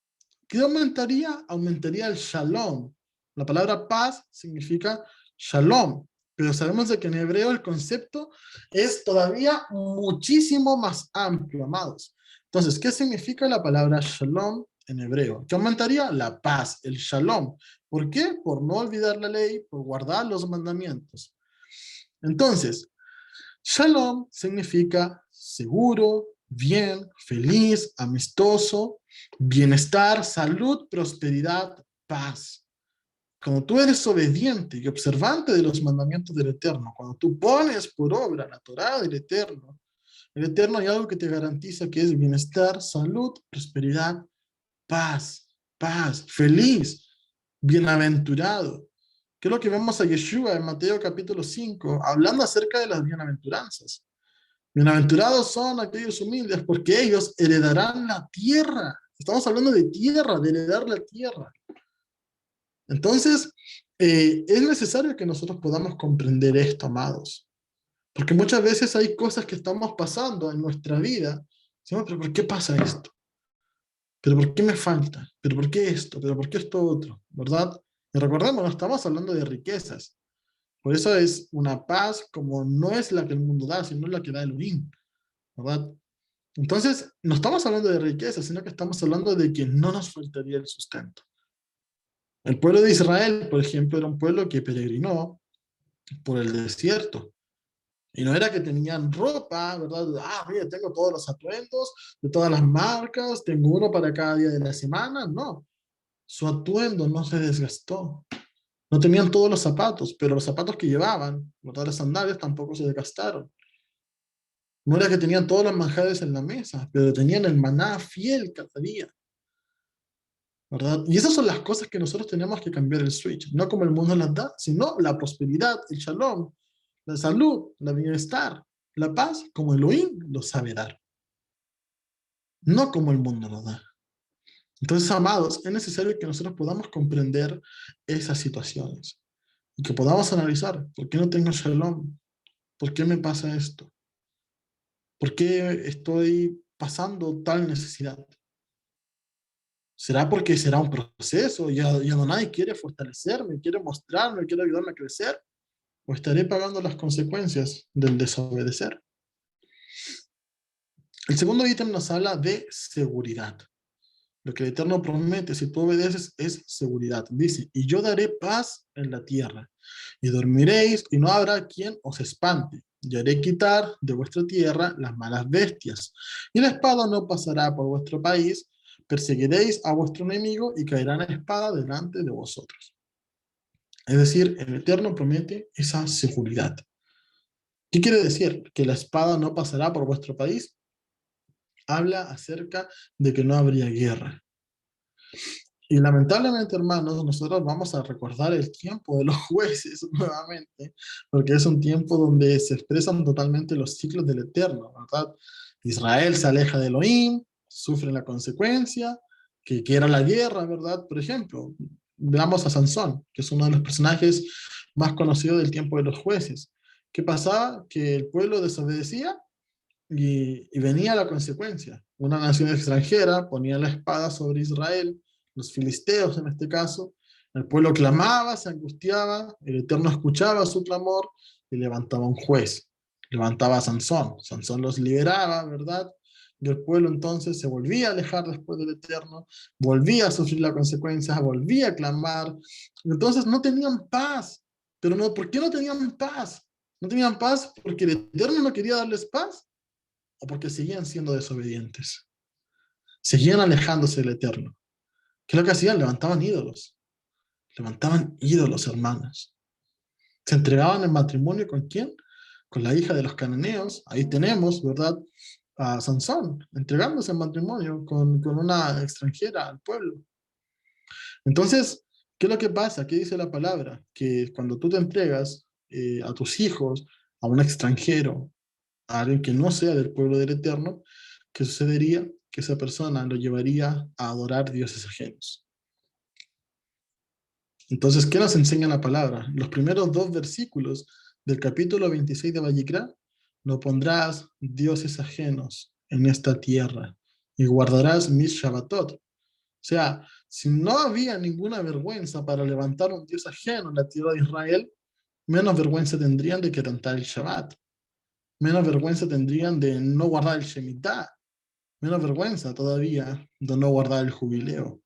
¿Qué aumentaría? Aumentaría el shalom. La palabra paz significa shalom, pero sabemos de que en hebreo el concepto es todavía muchísimo más amplio, amados. Entonces, ¿qué significa la palabra shalom en hebreo? ¿Qué aumentaría? La paz, el shalom. ¿Por qué? Por no olvidar la ley, por guardar los mandamientos. Entonces, shalom significa seguro, bien, feliz, amistoso, bienestar, salud, prosperidad, paz. Cuando tú eres obediente y observante de los mandamientos del Eterno, cuando tú pones por obra la Torá del Eterno, el Eterno hay algo que te garantiza que es bienestar, salud, prosperidad, paz, paz, feliz, bienaventurado. ¿Qué es lo que vemos a Yeshua en Mateo capítulo 5, hablando acerca de las bienaventuranzas? Bienaventurados son aquellos humildes, porque ellos heredarán la tierra. Estamos hablando de tierra, de heredar la tierra. Entonces, es necesario que nosotros podamos comprender esto, amados. Porque muchas veces hay cosas que estamos pasando en nuestra vida. Decimos, pero ¿por qué pasa esto? ¿Pero por qué me falta? ¿Pero por qué esto? ¿Pero por qué esto otro? ¿Verdad? Y recordemos, no estamos hablando de riquezas. Por eso es una paz como no es la que el mundo da, sino la que da Elohim, ¿verdad? Entonces, no estamos hablando de riquezas, sino que estamos hablando de que no nos faltaría el sustento. El pueblo de Israel, por ejemplo, era un pueblo que peregrinó por el desierto. Y no era que tenían ropa, ¿verdad? Ah, mira, tengo todos los atuendos de todas las marcas, tengo uno para cada día de la semana. No, su atuendo no se desgastó. No tenían todos los zapatos, pero los zapatos que llevaban, ¿verdad? Las sandalias tampoco se desgastaron. No era que tenían todos los manjares en la mesa, pero tenían el maná fiel cada día, ¿verdad? Y esas son las cosas que nosotros tenemos que cambiar el switch, no como el mundo las da, sino la prosperidad, el shalom, la salud, el bienestar, la paz, como Elohim lo sabe dar, no como el mundo lo da. Entonces, amados, es necesario que nosotros podamos comprender esas situaciones y que podamos analizar, ¿por qué no tengo shalom? ¿Por qué me pasa esto? ¿Por qué estoy pasando tal necesidad? ¿Será porque será un proceso? Ya Adonai quiere fortalecerme, quiere mostrarme, quiere ayudarme a crecer. o estaré pagando las consecuencias del desobedecer? El segundo ítem nos habla de seguridad. Lo que el Eterno promete si tú obedeces es seguridad. Dice, y yo daré paz en la tierra, y dormiréis, y no habrá quien os espante. Y haré quitar de vuestra tierra las malas bestias, y la espada no pasará por vuestro país, perseguiréis a vuestro enemigo, y caerá la espada delante de vosotros. Es decir, el Eterno promete esa seguridad. ¿Qué quiere decir? Que la espada no pasará por vuestro país. Habla acerca de que no habría guerra. Y lamentablemente, hermanos, nosotros vamos a recordar el tiempo de los jueces nuevamente, porque es un tiempo donde se expresan totalmente los ciclos del Eterno, ¿verdad? Israel se aleja de Elohim, sufre la consecuencia, que era la guerra, ¿verdad? Por ejemplo, veamos a Sansón, que es uno de los personajes más conocidos del tiempo de los jueces. ¿Qué pasaba? Que el pueblo desobedecía y venía la consecuencia. Una nación extranjera ponía la espada sobre Israel, los filisteos en este caso. El pueblo clamaba, se angustiaba, el Eterno escuchaba su clamor y levantaba un juez, levantaba a Sansón. Sansón los liberaba, ¿verdad? Y el pueblo entonces se volvía a alejar después del Eterno, volvía a sufrir las consecuencias, volvía a clamar. Entonces no tenían paz. Pero no, ¿por qué no tenían paz? No tenían paz porque el Eterno no quería darles paz o porque seguían siendo desobedientes. Seguían alejándose del Eterno. ¿Qué es lo que hacían? Levantaban ídolos. Levantaban ídolos, hermanos. Se entregaban en matrimonio ¿con quién? Con la hija de los cananeos. Ahí tenemos, ¿verdad? A Sansón, entregándose en matrimonio con una extranjera al pueblo. Entonces, ¿qué es lo que pasa? ¿Qué dice la palabra? Que cuando tú te entregas a tus hijos, a un extranjero, a alguien que no sea del pueblo del Eterno, ¿qué sucedería? Que esa persona lo llevaría a adorar dioses ajenos. Entonces, ¿qué nos enseña la palabra? Los primeros 2 versículos del capítulo 26 de Vayikra: no pondrás dioses ajenos en esta tierra y guardarás mis Shabbatot. O sea, si no había ninguna vergüenza para levantar un dios ajeno en la tierra de Israel, menos vergüenza tendrían de quebrantar el Shabbat. Menos vergüenza tendrían de no guardar el Shemitah. Menos vergüenza todavía de no guardar el jubileo.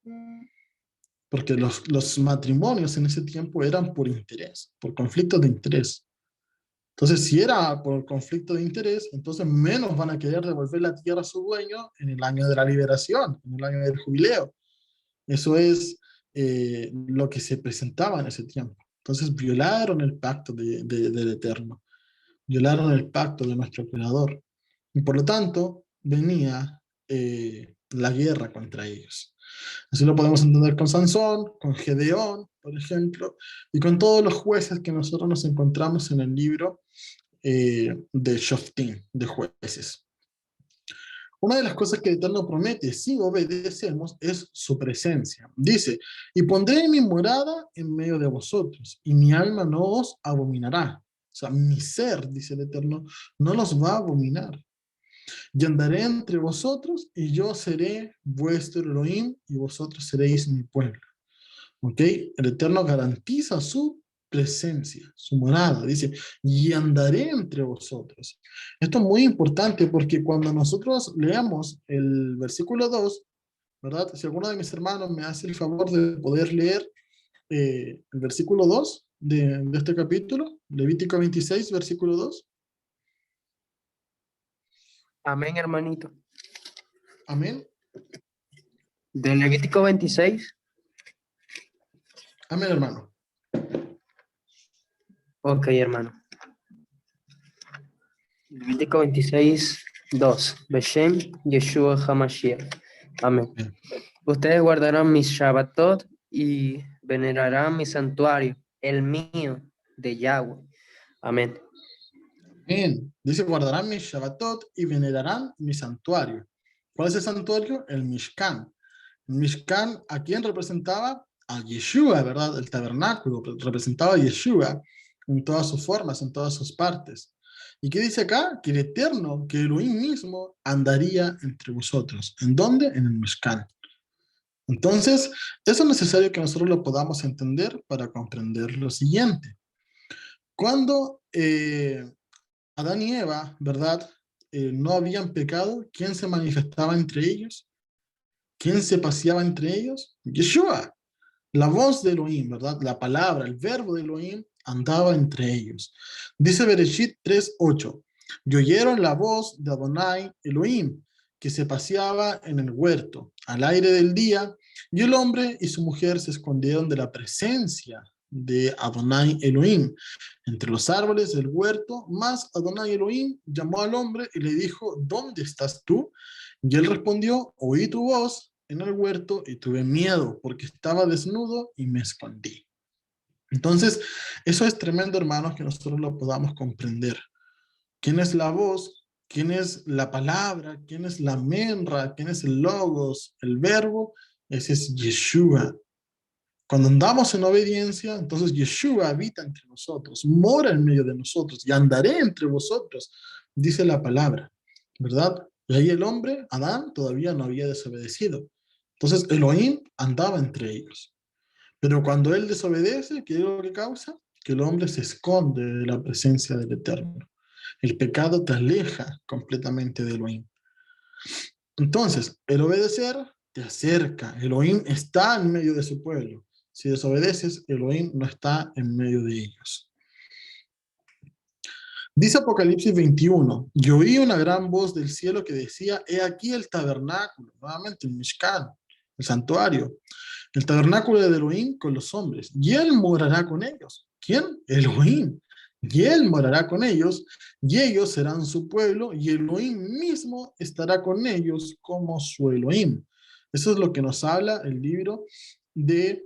Porque los matrimonios en ese tiempo eran por interés, por conflictos de interés. Entonces, si era por conflicto de interés, entonces menos van a querer devolver la tierra a su dueño en el año de la liberación, en el año del jubileo. Eso es lo que se presentaba en ese tiempo. Entonces, violaron el pacto del Eterno. Violaron el pacto de nuestro Creador. Y por lo tanto, venía la guerra contra ellos. Así lo podemos entender con Sansón, con Gedeón, por ejemplo, y con todos los jueces que nosotros nos encontramos en el libro de Shoftim, de jueces. Una de las cosas que el Eterno promete si obedecemos es su presencia. Dice, y pondré mi morada en medio de vosotros, y mi alma no os abominará. O sea, mi ser, dice el Eterno, no los va a abominar. Y andaré entre vosotros, y yo seré vuestro Elohim, y vosotros seréis mi pueblo. ¿Ok? El Eterno garantiza su presencia, su morada. Dice, y andaré entre vosotros. Esto es muy importante porque cuando nosotros leamos el versículo 2, ¿verdad? Si alguno de mis hermanos me hace el favor de poder leer el versículo 2 de este capítulo, Levítico 26, versículo 2. Amén, hermanito. Amén. De Levítico 26. Amén, hermano. Ok, hermano. Levítico 26, 2. Beshem Yeshua HaMashiach. Amén. Bien. Ustedes guardarán mis Shabbatot y venerarán mi santuario, el mío, de Yahweh. Amén. Bien. Dice, guardarán mis Shabbatot y venerarán mi santuario. ¿Cuál es el santuario? El Mishkan. El Mishkan, ¿a quién representaba? A Yeshua, ¿verdad? El tabernáculo representaba a Yeshua en todas sus formas, en todas sus partes. ¿Y qué dice acá? Que el Eterno, que Elohim mismo, andaría entre vosotros. ¿En dónde? En el Mishkan. Entonces, eso es necesario que nosotros lo podamos entender para comprender lo siguiente. Cuando Adán y Eva, ¿verdad? No habían pecado, ¿quién se manifestaba entre ellos? ¿Quién se paseaba entre ellos? Yeshua, la voz de Elohim, ¿verdad? La palabra, el verbo de Elohim andaba entre ellos. Dice Bereshit 3:8, y oyeron la voz de Adonai Elohim, que se paseaba en el huerto, al aire del día, y el hombre y su mujer se escondieron de la presencia de Adonai Elohim entre los árboles del huerto, mas Adonai Elohim llamó al hombre y le dijo, ¿dónde estás tú? Y él respondió, oí tu voz en el huerto y tuve miedo porque estaba desnudo y me escondí. Entonces, eso es tremendo, hermanos, que nosotros lo podamos comprender. ¿Quién es la voz? ¿Quién es la palabra? ¿Quién es la menra? ¿Quién es el logos? El verbo. Ese es Yeshua. Cuando andamos en obediencia, entonces Yeshua habita entre nosotros, mora en medio de nosotros y andaré entre vosotros, dice la palabra, ¿verdad? Y ahí el hombre, Adán, todavía no había desobedecido. Entonces Elohim andaba entre ellos. Pero cuando él desobedece, ¿qué es lo que causa? Que el hombre se esconde de la presencia del Eterno. El pecado te aleja completamente de Elohim. Entonces, el obedecer te acerca. Elohim está en medio de su pueblo. Si desobedeces, Elohim no está en medio de ellos. Dice Apocalipsis 21, yo oí una gran voz del cielo que decía, he aquí el tabernáculo, nuevamente el Mishkan, el santuario, el tabernáculo de Elohim con los hombres, y él morará con ellos. ¿Quién? Elohim. Y él morará con ellos, y ellos serán su pueblo, y Elohim mismo estará con ellos como su Elohim. Eso es lo que nos habla el libro de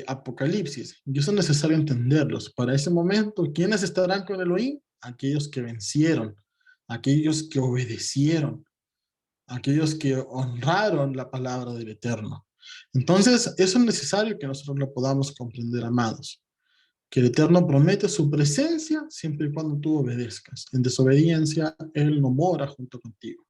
Apocalipsis. Y eso es necesario entenderlos. Para ese momento, ¿quiénes estarán con Elohim? Aquellos que vencieron, aquellos que obedecieron, aquellos que honraron la palabra del Eterno. Entonces, eso es necesario que nosotros lo podamos comprender, amados. Que el Eterno promete su presencia siempre y cuando tú obedezcas. En desobediencia, Él no mora junto contigo.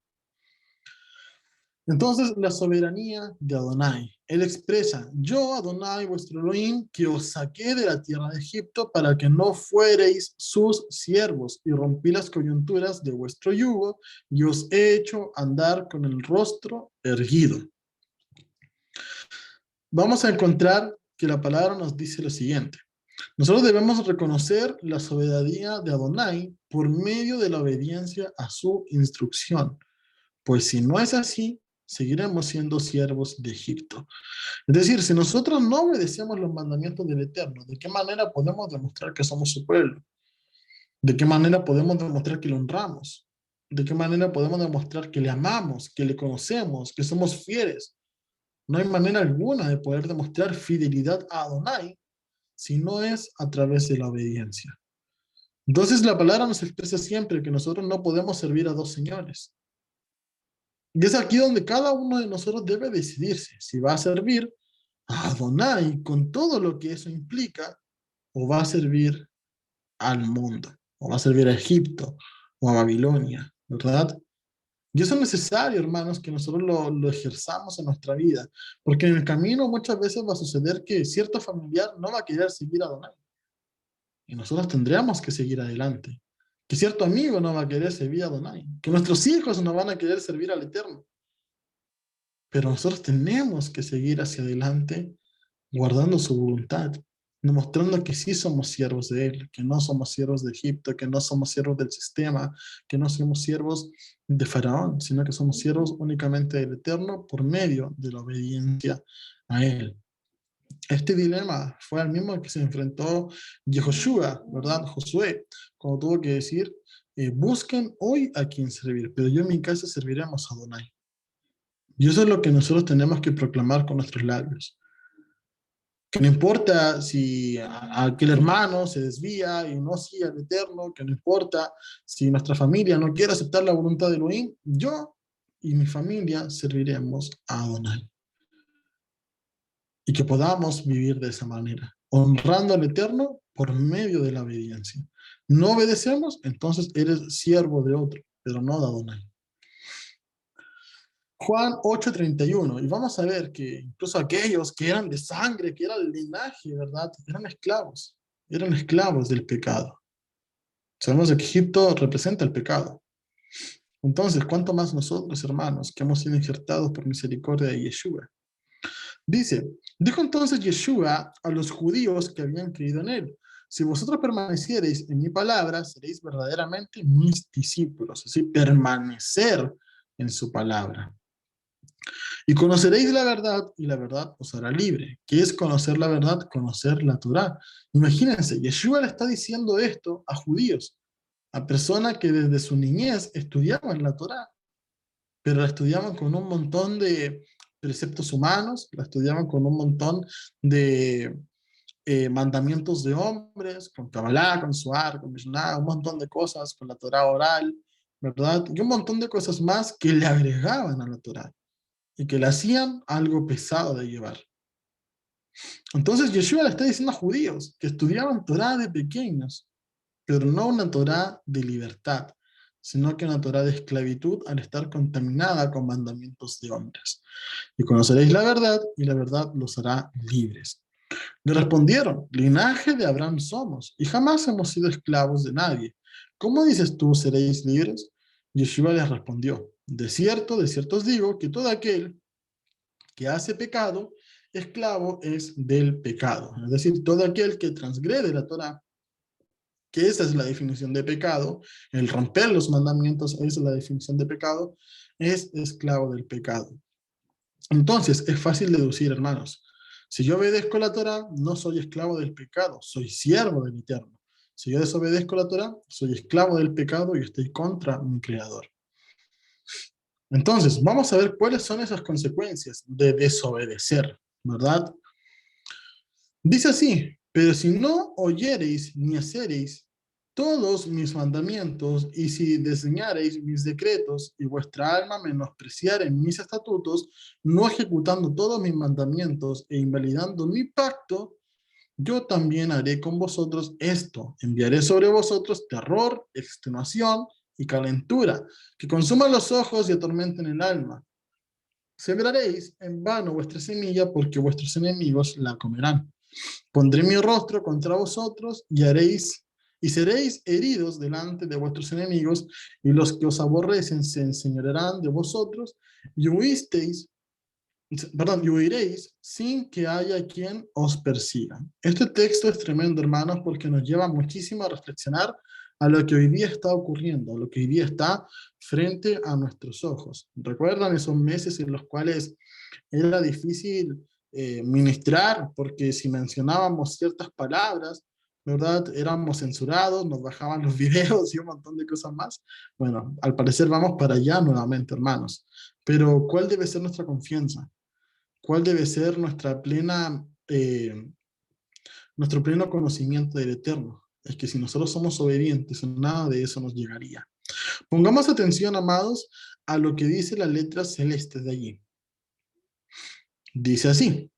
Entonces, la soberanía de Adonai. Él expresa, yo, Adonai, vuestro Elohim, que os saqué de la tierra de Egipto para que no fuereis sus siervos, y rompí las coyunturas de vuestro yugo, y os he hecho andar con el rostro erguido. Vamos a encontrar que la palabra nos dice lo siguiente. Nosotros debemos reconocer la soberanía de Adonai por medio de la obediencia a su instrucción. Pues si no es así, seguiremos siendo siervos de Egipto. Es decir, si nosotros no obedecemos los mandamientos del Eterno, ¿de qué manera podemos demostrar que somos su pueblo? ¿De qué manera podemos demostrar que lo honramos? ¿De qué manera podemos demostrar que le amamos, que le conocemos, que somos fieles? No hay manera alguna de poder demostrar fidelidad a Adonai si no es a través de la obediencia. Entonces la palabra nos expresa siempre que nosotros no podemos servir a dos señores. Y es aquí donde cada uno de nosotros debe decidirse si va a servir a Adonai con todo lo que eso implica, o va a servir al mundo, o va a servir a Egipto o a Babilonia, ¿verdad? Y eso es necesario, hermanos, que nosotros lo ejerzamos en nuestra vida, porque en el camino muchas veces va a suceder que cierto familiar no va a querer seguir a Adonai, y nosotros tendríamos que seguir adelante. Que cierto amigo no va a querer servir a Adonai, que nuestros hijos no van a querer servir al Eterno. Pero nosotros tenemos que seguir hacia adelante guardando su voluntad, demostrando que sí somos siervos de Él, que no somos siervos de Egipto, que no somos siervos del sistema, que no somos siervos de Faraón, sino que somos siervos únicamente del Eterno por medio de la obediencia a Él. Este dilema fue al mismo que se enfrentó Yehoshua, ¿verdad? Josué, cuando tuvo que decir, busquen hoy a quien servir, pero yo en mi casa serviremos a Adonai. Y eso es lo que nosotros tenemos que proclamar con nuestros labios. Que no importa si aquel hermano se desvía y no sigue al Eterno, que no importa si nuestra familia no quiere aceptar la voluntad de Elohim, yo y mi familia serviremos a Adonai. Y que podamos vivir de esa manera, honrando al Eterno por medio de la obediencia. No obedecemos, entonces eres siervo de otro, pero no de Adonai. Juan 8:31, y vamos a ver que incluso aquellos que eran de sangre, que era el linaje, ¿verdad? Eran esclavos. eran esclavos del pecado. Sabemos que Egipto representa el pecado. Entonces, ¿cuánto más nosotros, hermanos, que hemos sido injertados por misericordia de Yeshua? Dijo entonces Yeshua a los judíos que habían creído en él: si vosotros permaneciereis en mi palabra, seréis verdaderamente mis discípulos. Así, permanecer en su palabra. Y conoceréis la verdad, y la verdad os hará libre. ¿Qué es conocer la verdad? Conocer la Torá. Imagínense, Yeshua le está diciendo esto a judíos, a personas que desde su niñez estudiaban la Torá, pero la estudiaban con un montón de preceptos humanos, la estudiaban con un montón de mandamientos de hombres, con Kabbalah, con Zohar, con Mishnah, un montón de cosas, con la Torá oral, ¿verdad? Y un montón de cosas más que le agregaban a la Torá y que le hacían algo pesado de llevar. Entonces Yeshua le está diciendo a judíos que estudiaban Torá de pequeños, pero no una Torá de libertad, sino que una Torá de esclavitud al estar contaminada con mandamientos de hombres. Y conoceréis la verdad, y la verdad los hará libres. Le respondieron: linaje de Abraham somos, y jamás hemos sido esclavos de nadie. ¿Cómo dices tú, seréis libres? Yeshua les respondió: de cierto os digo, que todo aquel que hace pecado, esclavo es del pecado. Es decir, todo aquel que transgrede la Torá, que esa es la definición de pecado, el romper los mandamientos, esa es la definición de pecado, es esclavo del pecado. Entonces, es fácil deducir, hermanos. Si yo obedezco la Torá, no soy esclavo del pecado, soy siervo del Eterno. Si yo desobedezco la Torá, soy esclavo del pecado y estoy contra mi Creador. Entonces, vamos a ver cuáles son esas consecuencias de desobedecer, ¿verdad? Dice así: pero si no oyereis ni hacereis todos mis mandamientos, y si desdeñareis mis decretos, y vuestra alma menospreciare mis estatutos, no ejecutando todos mis mandamientos e invalidando mi pacto, yo también haré con vosotros esto: enviaré sobre vosotros terror, extenuación y calentura, que consuman los ojos y atormenten el alma. Sembraréis en vano vuestra semilla, porque vuestros enemigos la comerán. Pondré mi rostro contra vosotros y seréis heridos delante de vuestros enemigos, y los que os aborrecen se enseñorearán de vosotros, y huiréis sin que haya quien os persiga. Este texto es tremendo, hermanos, porque nos lleva muchísimo a reflexionar a lo que hoy día está ocurriendo, a lo que hoy día está frente a nuestros ojos. ¿Recuerdan esos meses en los cuales era difícil ministrar, porque si mencionábamos ciertas palabras, ¿verdad? Éramos censurados, nos bajaban los videos y un montón de cosas más? Bueno, al parecer vamos para allá nuevamente, hermanos. Pero ¿cuál debe ser nuestra confianza? ¿Cuál debe ser nuestro pleno conocimiento del Eterno? Es que si nosotros somos obedientes, nada de eso nos llegaría. Pongamos atención, amados, a lo que dice la letra celeste de allí. Dice así: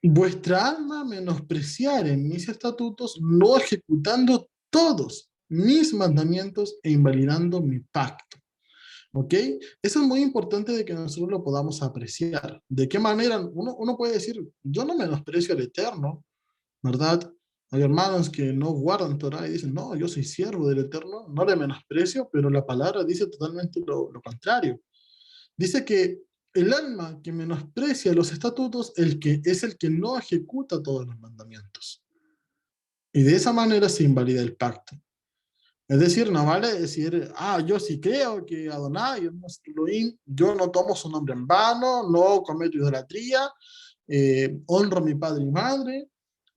vuestra alma menospreciare mis estatutos, no ejecutando todos mis mandamientos e invalidando mi pacto. ¿Ok? Eso es muy importante de que nosotros lo podamos apreciar. ¿De qué manera? Uno puede decir: yo no menosprecio al Eterno, ¿verdad? Hay hermanos que no guardan Torah y dicen: no, yo soy siervo del Eterno, no le menosprecio, pero la palabra dice totalmente lo contrario. Dice que el alma que menosprecia los estatutos es el que no ejecuta todos los mandamientos. Y de esa manera se invalida el pacto. Es decir, no vale decir: yo sí creo que Adonai es nuestro Elohim, yo no tomo su nombre en vano, no cometo idolatría, honro a mi padre y madre,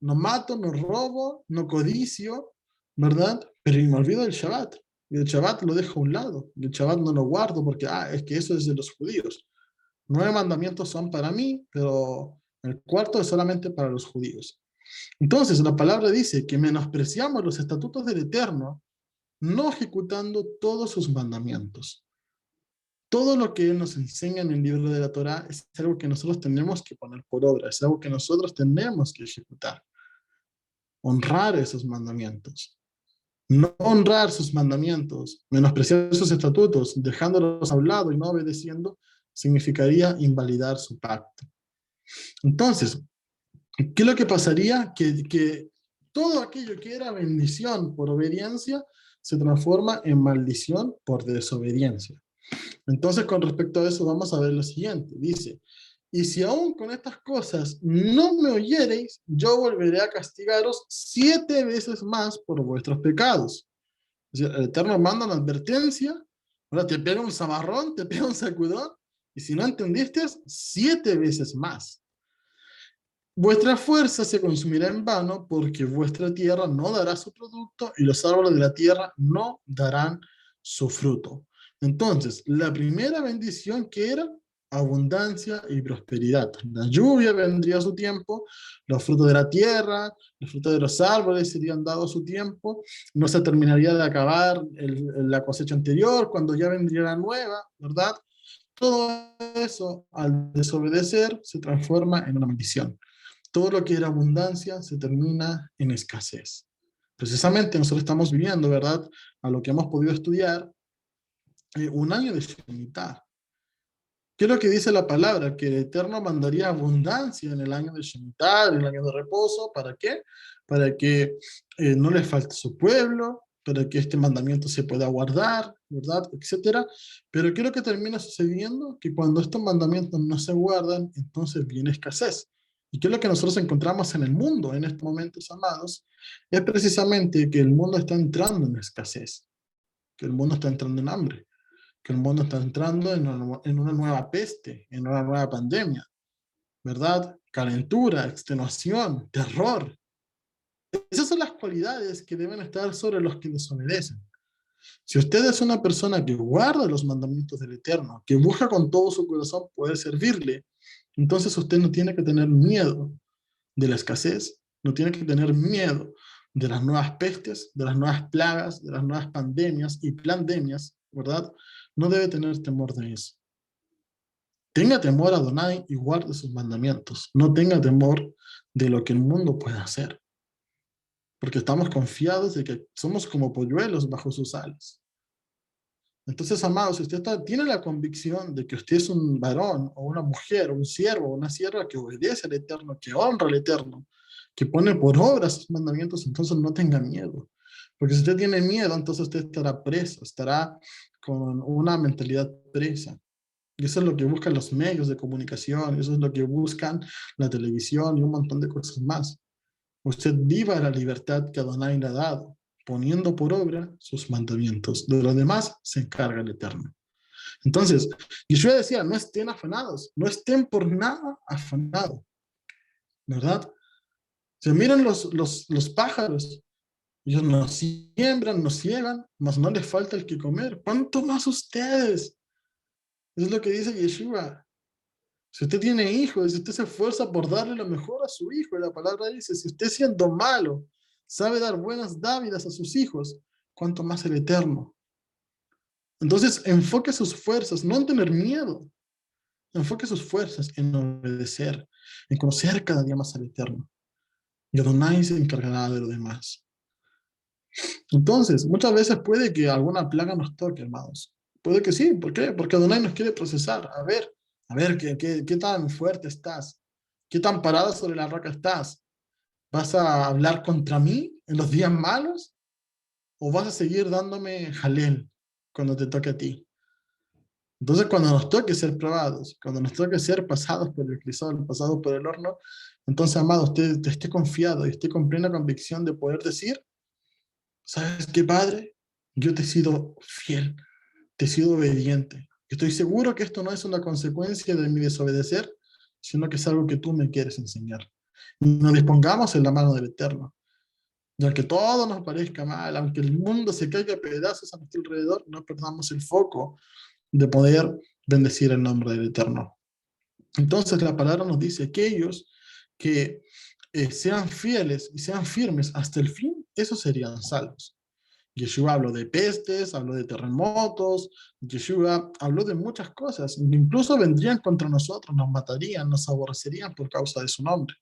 no mato, no robo, no codicio, ¿verdad? Pero me olvido del Shabbat. Y el Shabbat lo dejo a un lado. Y el Shabbat no lo guardo porque, es que eso es de los judíos. 9 mandamientos son para mí, pero el cuarto es solamente para los judíos. Entonces, la palabra dice que menospreciamos los estatutos del Eterno, no ejecutando todos sus mandamientos. Todo lo que Él nos enseña en el libro de la Torá es algo que nosotros tenemos que poner por obra, es algo que nosotros tenemos que ejecutar. Honrar esos mandamientos. No honrar sus mandamientos, menospreciar sus estatutos, dejándolos a un lado y no obedeciendo, significaría invalidar su pacto. Entonces, ¿qué es lo que pasaría? Que todo aquello que era bendición por obediencia se transforma en maldición por desobediencia. Entonces, con respecto a eso, vamos a ver lo siguiente. Dice, y si aún con estas cosas no me oyereis, yo volveré a castigaros 7 veces más por vuestros pecados. O sea, el Eterno manda una advertencia, ahora te pega un zamarrón, te pega un sacudón, y si no entendiste, 7 veces más. Vuestra fuerza se consumirá en vano, porque vuestra tierra no dará su producto, y los árboles de la tierra no darán su fruto. Entonces, la primera bendición que era abundancia y prosperidad. La lluvia vendría a su tiempo, los frutos de la tierra, los frutos de los árboles serían dados a su tiempo, no se terminaría de acabar la cosecha anterior, cuando ya vendría la nueva, ¿verdad? Todo eso, al desobedecer, se transforma en una maldición. Todo lo que era abundancia se termina en escasez. Precisamente nosotros estamos viviendo, ¿verdad? A lo que hemos podido estudiar, un año de Shemitah. ¿Qué es lo que dice la palabra? Que el Eterno mandaría abundancia en el año de Shemitah, en el año de reposo. ¿Para qué? Para que no les falte su pueblo, para que este mandamiento se pueda guardar, ¿verdad? Etcétera. Pero ¿qué es lo que termina sucediendo? Que cuando estos mandamientos no se guardan, entonces viene escasez. ¿Y qué es lo que nosotros encontramos en el mundo en estos momentos, amados? Es precisamente que el mundo está entrando en escasez, que el mundo está entrando en hambre, que el mundo está entrando en una nueva peste, en una nueva pandemia, ¿verdad? Calentura, extenuación, terror. Esas son las cualidades que deben estar sobre los que desobedecen. Si usted es una persona que guarda los mandamientos del Eterno, que busca con todo su corazón poder servirle, entonces usted no tiene que tener miedo de la escasez, no tiene que tener miedo de las nuevas pestes, de las nuevas plagas, de las nuevas pandemias y pandemias, ¿verdad? No debe tener temor de eso. Tenga temor a Adonai y guarde sus mandamientos. No tenga temor de lo que el mundo pueda hacer. Porque estamos confiados de que somos como polluelos bajo sus alas. Entonces, amados, si usted tiene la convicción de que usted es un varón o una mujer, un siervo o una sierva que obedece al Eterno, que honra al Eterno, que pone por obra sus mandamientos, entonces no tenga miedo. Porque si usted tiene miedo, entonces usted estará preso, estará con una mentalidad presa. Y eso es lo que buscan los medios de comunicación, eso es lo que buscan la televisión y un montón de cosas más. Usted viva la libertad que Adonai le ha dado, poniendo por obra sus mandamientos. De lo demás se encarga el Eterno. Entonces, Yeshua decía, no estén afanados, no estén por nada afanados, ¿verdad? Se miren los pájaros, ellos no siembran, no ciegan, mas no les falta el que comer. ¿Cuánto más ustedes? Eso es lo que dice Yeshua. Si usted tiene hijos, si usted se esfuerza por darle lo mejor a su hijo, la palabra dice, si usted siendo malo sabe dar buenas dádivas a sus hijos, ¿cuánto más el Eterno? Entonces, enfoque sus fuerzas, no en tener miedo, enfoque sus fuerzas en obedecer, en conocer cada día más al Eterno. Y Adonai se encargará de lo demás. Entonces, muchas veces puede que alguna plaga nos toque, hermanos. Puede que sí, ¿por qué? Porque Adonai nos quiere procesar. A ver, ¿qué tan fuerte estás? ¿Qué tan parada sobre la roca estás? ¿Vas a hablar contra mí en los días malos? ¿O vas a seguir dándome jalel cuando te toque a ti? Entonces, cuando nos toque ser probados, cuando nos toque ser pasados por el crisol, pasados por el horno, entonces, amado, usted esté confiado y esté con plena convicción de poder decir, ¿sabes qué, Padre? Yo te he sido fiel, te he sido obediente. Estoy seguro que esto no es una consecuencia de mi desobedecer, sino que es algo que tú me quieres enseñar. Y nos dispongamos en la mano del Eterno. Y aunque todo nos parezca mal, aunque el mundo se caiga a pedazos a nuestro alrededor, no perdamos el foco de poder bendecir el nombre del Eterno. Entonces la palabra nos dice, aquellos que sean fieles y sean firmes hasta el fin, esos serían salvos. Yeshua habló de pestes, habló de terremotos, Yeshua habló de muchas cosas, incluso vendrían contra nosotros, nos matarían, nos aborrecerían por causa de su nombre.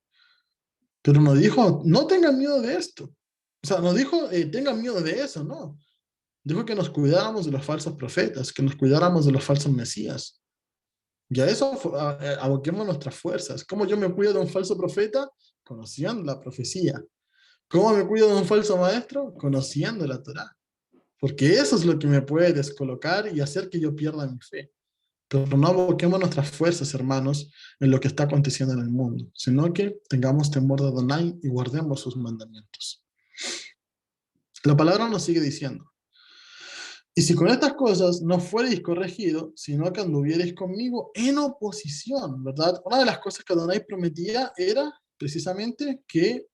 Pero no dijo, no tengan miedo de esto. O sea, no dijo, tengan miedo de eso, no. Dijo que nos cuidáramos de los falsos profetas, que nos cuidáramos de los falsos mesías. Y a eso aboquemos nuestras fuerzas. ¿Cómo yo me cuido de un falso profeta? Conociendo la profecía. ¿Cómo me cuido de un falso maestro? Conociendo la Torá. Porque eso es lo que me puede descolocar y hacer que yo pierda mi fe. Pero no aboquemos nuestras fuerzas, hermanos, en lo que está aconteciendo en el mundo, sino que tengamos temor de Adonai y guardemos sus mandamientos. La palabra nos sigue diciendo: y si con estas cosas no fuereis corregidos, sino que anduviereis conmigo en oposición, ¿verdad? Una de las cosas que Adonai prometía era precisamente que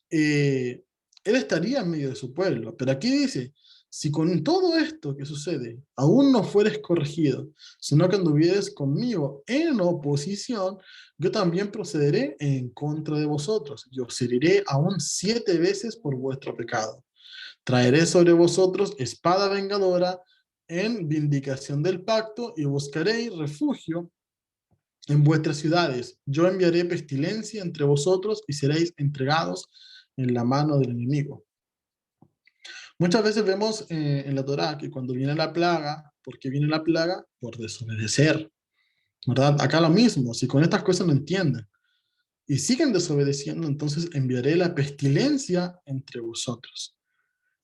él estaría en medio de su pueblo. Pero aquí dice: si con todo esto que sucede aún no fueres corregido, sino que anduvieres conmigo en oposición, yo también procederé en contra de vosotros y os heriré aún 7 veces por vuestro pecado. Traeré sobre vosotros espada vengadora en vindicación del pacto y buscaréis refugio en vuestras ciudades. Yo enviaré pestilencia entre vosotros y seréis entregados en la mano del enemigo. Muchas veces vemos en la Torá que cuando viene la plaga, ¿por qué viene la plaga? Por desobedecer, ¿verdad? Acá lo mismo, si con estas cosas no entienden y siguen desobedeciendo, entonces enviaré la pestilencia entre vosotros.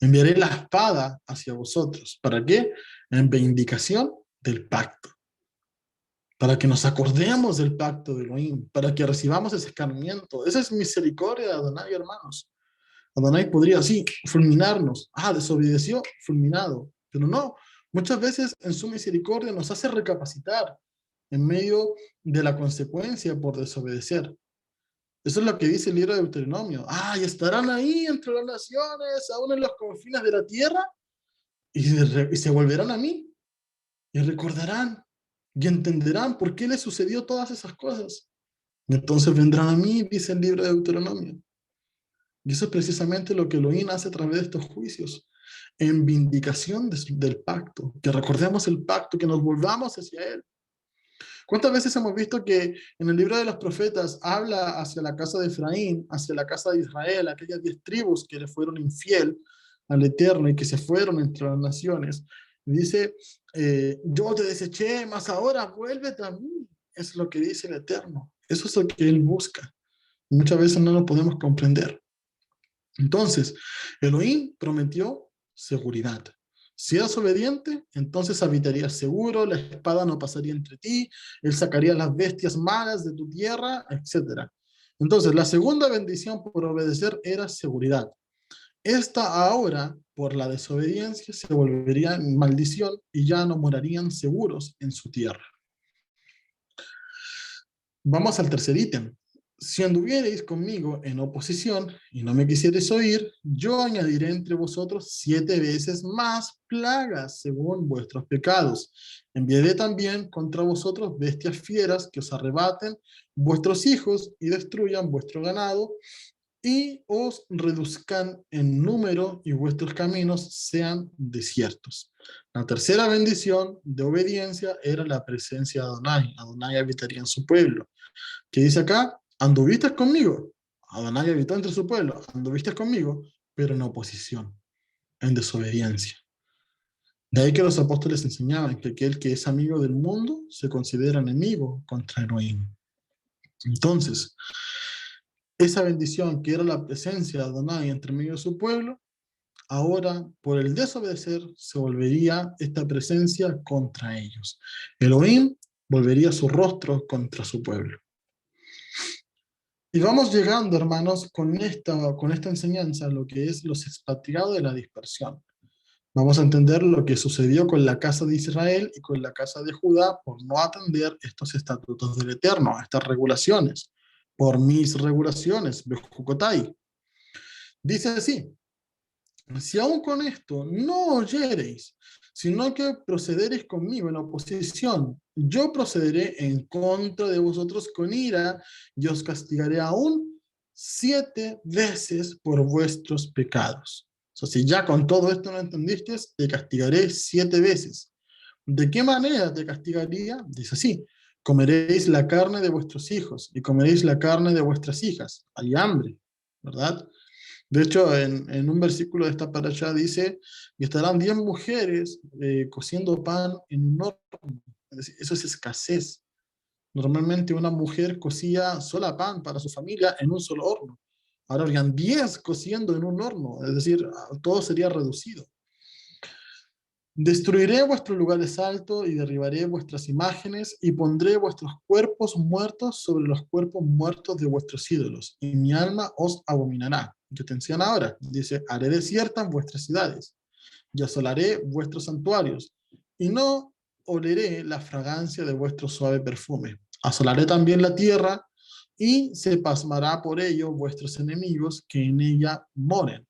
Enviaré la espada hacia vosotros. ¿Para qué? En vindicación del pacto. Para que nos acordemos del pacto de Elohim, para que recibamos ese escarmiento. Esa es misericordia de Adonai, hermanos. Adonai podría, sí, fulminarnos. Desobedeció, fulminado. Pero no, muchas veces en su misericordia nos hace recapacitar en medio de la consecuencia por desobedecer. Eso es lo que dice el libro de Deuteronomio. Y estarán ahí entre las naciones, aún en los confines de la tierra, y se volverán a mí, y recordarán, y entenderán por qué les sucedió todas esas cosas. Y entonces vendrán a mí, dice el libro de Deuteronomio. Y eso es precisamente lo que Elohim hace a través de estos juicios, en vindicación del pacto, que recordemos el pacto, que nos volvamos hacia él. ¿Cuántas veces hemos visto que en el libro de los profetas habla hacia la casa de Efraín, hacia la casa de Israel, aquellas 10 tribus que le fueron infiel al Eterno y que se fueron entre las naciones? Y dice, yo te deseché, mas ahora vuélvete a mí. Es lo que dice el Eterno. Eso es lo que Él busca. Muchas veces no lo podemos comprender. Entonces, Elohim prometió seguridad. Si eras obediente, entonces habitarías seguro, la espada no pasaría entre ti, él sacaría las bestias malas de tu tierra, etc. Entonces, la segunda bendición por obedecer era seguridad. Esta ahora, por la desobediencia, se volvería en maldición y ya no morarían seguros en su tierra. Vamos al tercer ítem. Si anduviereis conmigo en oposición y no me quisiereis oír, yo añadiré entre vosotros 7 veces más plagas según vuestros pecados. Enviaré también contra vosotros bestias fieras que os arrebaten vuestros hijos y destruyan vuestro ganado y os reduzcan en número y vuestros caminos sean desiertos. La tercera bendición de obediencia era la presencia de Adonai. Adonai habitaría en su pueblo. ¿Qué dice acá? Anduviste conmigo. Adonai habitó entre su pueblo. Anduviste conmigo, pero en oposición, en desobediencia. De ahí que los apóstoles enseñaban que aquel que es amigo del mundo se considera enemigo contra Elohim. Entonces, esa bendición que era la presencia de Adonai entre medio de su pueblo, ahora por el desobedecer se volvería esta presencia contra ellos. Elohim volvería su rostro contra su pueblo. Y vamos llegando, hermanos, con esta enseñanza, lo que es los expatriados de la dispersión. Vamos a entender lo que sucedió con la casa de Israel y con la casa de Judá por no atender estos estatutos del Eterno, estas regulaciones, por mis regulaciones, Bejucotai. Dice así: si aún con esto no oyereis, sino que procederéis conmigo en oposición, yo procederé en contra de vosotros con ira y os castigaré aún 7 veces por vuestros pecados. O sea, si ya con todo esto no entendiste, te castigaré 7 veces. ¿De qué manera te castigaría? Dice así: comeréis la carne de vuestros hijos y comeréis la carne de vuestras hijas. Hay hambre, ¿verdad? De hecho, en un versículo de esta parashá dice que estarán 10 mujeres cociendo pan en un horno. Es decir, eso es escasez. Normalmente una mujer cocía sola pan para su familia en un solo horno. Ahora habrían 10 cociendo en un horno, es decir, todo sería reducido. Destruiré vuestros lugares altos y derribaré vuestras imágenes y pondré vuestros cuerpos muertos sobre los cuerpos muertos de vuestros ídolos, y mi alma os abominará. Y atención ahora, dice, haré desiertas vuestras ciudades y asolaré vuestros santuarios, y no oleré la fragancia de vuestro suave perfume. Asolaré también la tierra, y se pasmará por ello vuestros enemigos que en ella moren.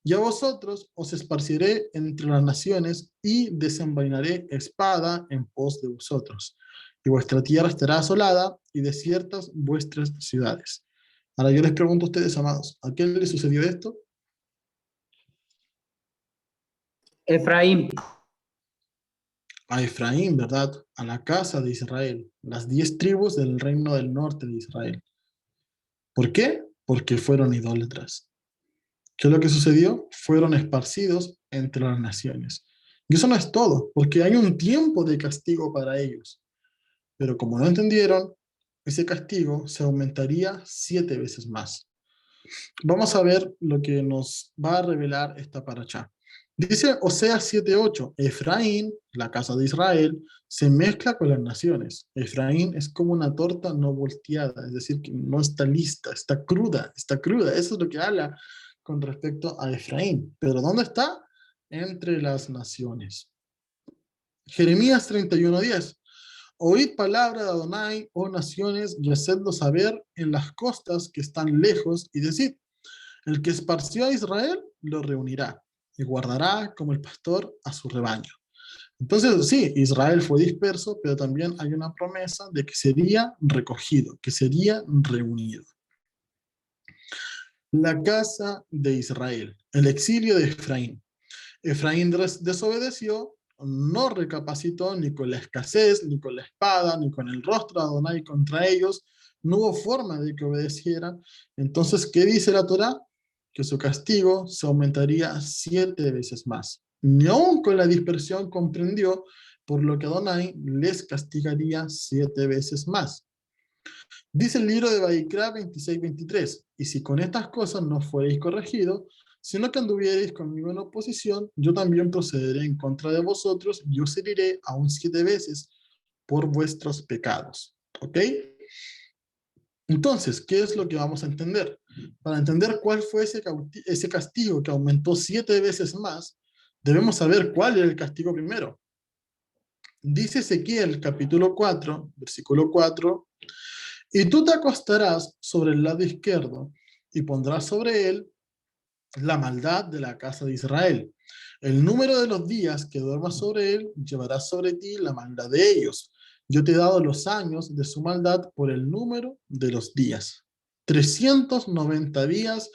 Y a vosotros os esparciré entre las naciones, y desenvainaré espada en pos de vosotros. Y vuestra tierra estará asolada, y desiertas vuestras ciudades. Ahora yo les pregunto a ustedes, amados, ¿a quién le sucedió esto? Efraín. A Efraín, ¿verdad? A la casa de Israel, las 10 tribus del reino del norte de Israel. ¿Por qué? Porque fueron idólatras. ¿Qué es lo que sucedió? Fueron esparcidos entre las naciones. Y eso no es todo, porque hay un tiempo de castigo para ellos. Pero como no entendieron, ese castigo se aumentaría 7 veces más. Vamos a ver lo que nos va a revelar esta paracha. Dice Oseas 7:8, Efraín, la casa de Israel, se mezcla con las naciones. Efraín es como una torta no volteada, es decir, que no está lista, está cruda, está cruda. Eso es lo que habla con respecto a Efraín. Pero ¿dónde está? Entre las naciones. Jeremías 31:10. Oíd palabra de Adonai, oh naciones, y hacedlo saber en las costas que están lejos, y decid, el que esparció a Israel lo reunirá y guardará como el pastor a su rebaño. Entonces, sí, Israel fue disperso, pero también hay una promesa de que sería recogido, que sería reunido. La casa de Israel, el exilio de Efraín. Efraín desobedeció, no recapacitó ni con la escasez, ni con la espada, ni con el rostro de Adonai contra ellos. No hubo forma de que obedecieran. Entonces, ¿qué dice la Torá? Que su castigo se aumentaría 7 veces más. Ni aun con la dispersión comprendió, por lo que Adonai les castigaría 7 veces más. Dice el libro de Baikra 26:23, y si con estas cosas no fuereis corregidos, sino que anduviereis conmigo en oposición, yo también procederé en contra de vosotros, y os heriré aún 7 veces por vuestros pecados. ¿Ok? Entonces, ¿qué es lo que vamos a entender? Para entender cuál fue ese castigo que aumentó 7 veces más, debemos saber cuál era el castigo primero. Dice Ezequiel capítulo 4, versículo 4, y tú te acostarás sobre el lado izquierdo y pondrás sobre él la maldad de la casa de Israel. El número de los días que duermas sobre él llevará sobre ti la maldad de ellos. Yo te he dado los años de su maldad por el número de los días. 390 días,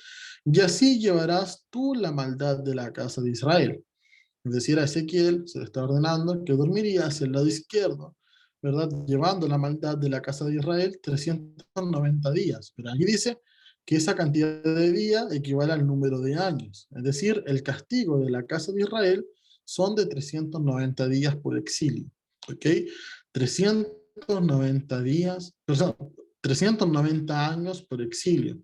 y así llevarás tú la maldad de la casa de Israel. Es decir, a Ezequiel se le está ordenando que dormiría hacia el lado izquierdo, ¿verdad? Llevando la maldad de la casa de Israel 390 días. Pero aquí dice que esa cantidad de días equivale al número de años. Es decir, el castigo de la casa de Israel son de 390 días por exilio. ¿Ok? 390 días, perdón, 390 años por exilio.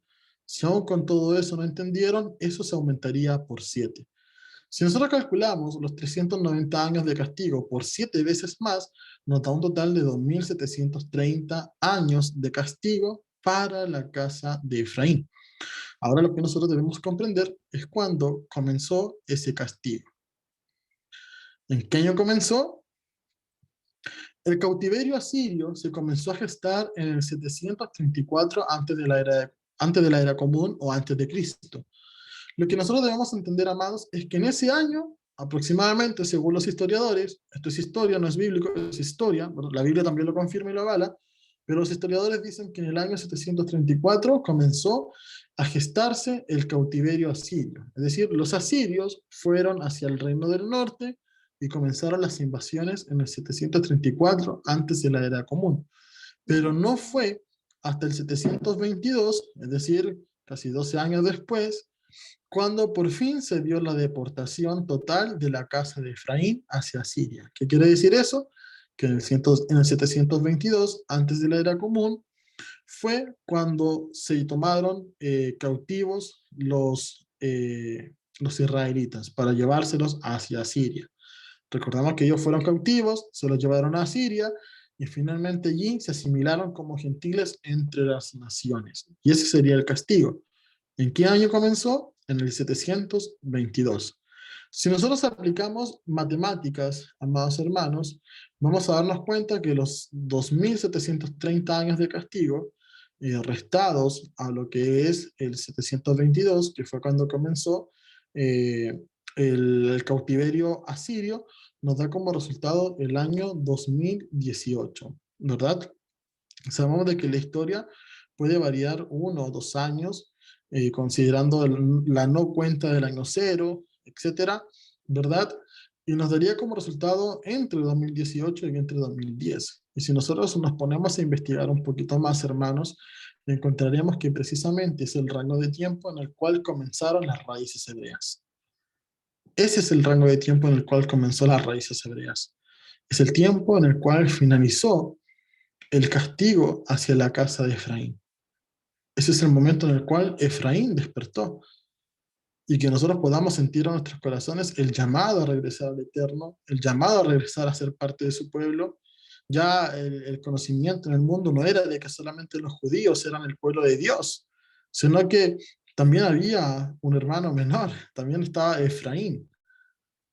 Si aún con todo eso no entendieron, eso se aumentaría por 7. Si nosotros calculamos los 390 años de castigo por 7 veces más, nos da un total de 2.730 años de castigo para la casa de Efraín. Ahora lo que nosotros debemos comprender es cuándo comenzó ese castigo. ¿En qué año comenzó? El cautiverio asirio se comenzó a gestar en el 734 antes de la era común o antes de Cristo. Lo que nosotros debemos entender, amados, es que en ese año, aproximadamente, según los historiadores, esto es historia, no es bíblico, es historia, bueno, la Biblia también lo confirma y lo avala, pero los historiadores dicen que en el año 734 comenzó a gestarse el cautiverio asirio. Es decir, los asirios fueron hacia el reino del norte y comenzaron las invasiones en el 734 antes de la era común. Pero no fue hasta el 722, es decir, casi 12 años después, cuando por fin se dio la deportación total de la casa de Efraín hacia Siria. ¿Qué quiere decir eso? Que en el 722, antes de la era común, fue cuando se tomaron cautivos los israelitas para llevárselos hacia Siria. Recordamos que ellos fueron cautivos, se los llevaron a Siria y finalmente allí se asimilaron como gentiles entre las naciones. Y ese sería el castigo. ¿En qué año comenzó? En el 722. Si nosotros aplicamos matemáticas, amados hermanos, vamos a darnos cuenta que los 2730 años de castigo, restados a lo que es el 722, que fue cuando comenzó el cautiverio asirio, nos da como resultado el año 2018, ¿verdad? Sabemos de que la historia puede variar 1 o 2 años, considerando la no cuenta del año cero, etcétera, ¿verdad? Y nos daría como resultado entre 2018 y entre 2010. Y si nosotros nos ponemos a investigar un poquito más, hermanos, encontraríamos que precisamente es el rango de tiempo en el cual comenzaron las raíces hebreas. Ese es el rango de tiempo en el cual comenzó las raíces hebreas. Es el tiempo en el cual finalizó el castigo hacia la casa de Efraín. Ese es el momento en el cual Efraín despertó y que nosotros podamos sentir en nuestros corazones el llamado a regresar al Eterno, el llamado a regresar a ser parte de su pueblo. Ya el conocimiento en el mundo no era de que solamente los judíos eran el pueblo de Dios, sino que también había un hermano menor, también estaba Efraín,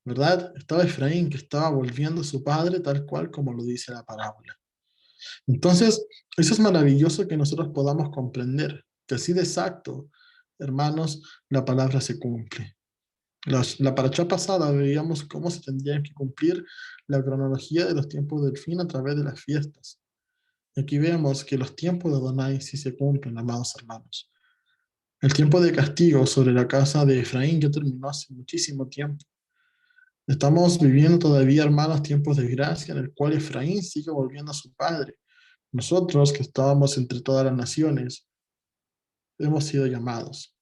¿verdad? Estaba Efraín que estaba volviendo a su padre tal cual como lo dice la parábola. Entonces, eso es maravilloso que nosotros podamos comprender, que así de exacto, hermanos, la palabra se cumple. La paracha pasada veíamos cómo se tendría que cumplir la cronología de los tiempos del fin a través de las fiestas. Y aquí vemos que los tiempos de Adonai sí se cumplen, amados hermanos. El tiempo de castigo sobre la casa de Efraín ya terminó hace muchísimo tiempo. Estamos viviendo todavía, hermanos, tiempos de gracia en el cual Efraín sigue volviendo a su padre. Nosotros, que estábamos entre todas las naciones, hemos sido llamados.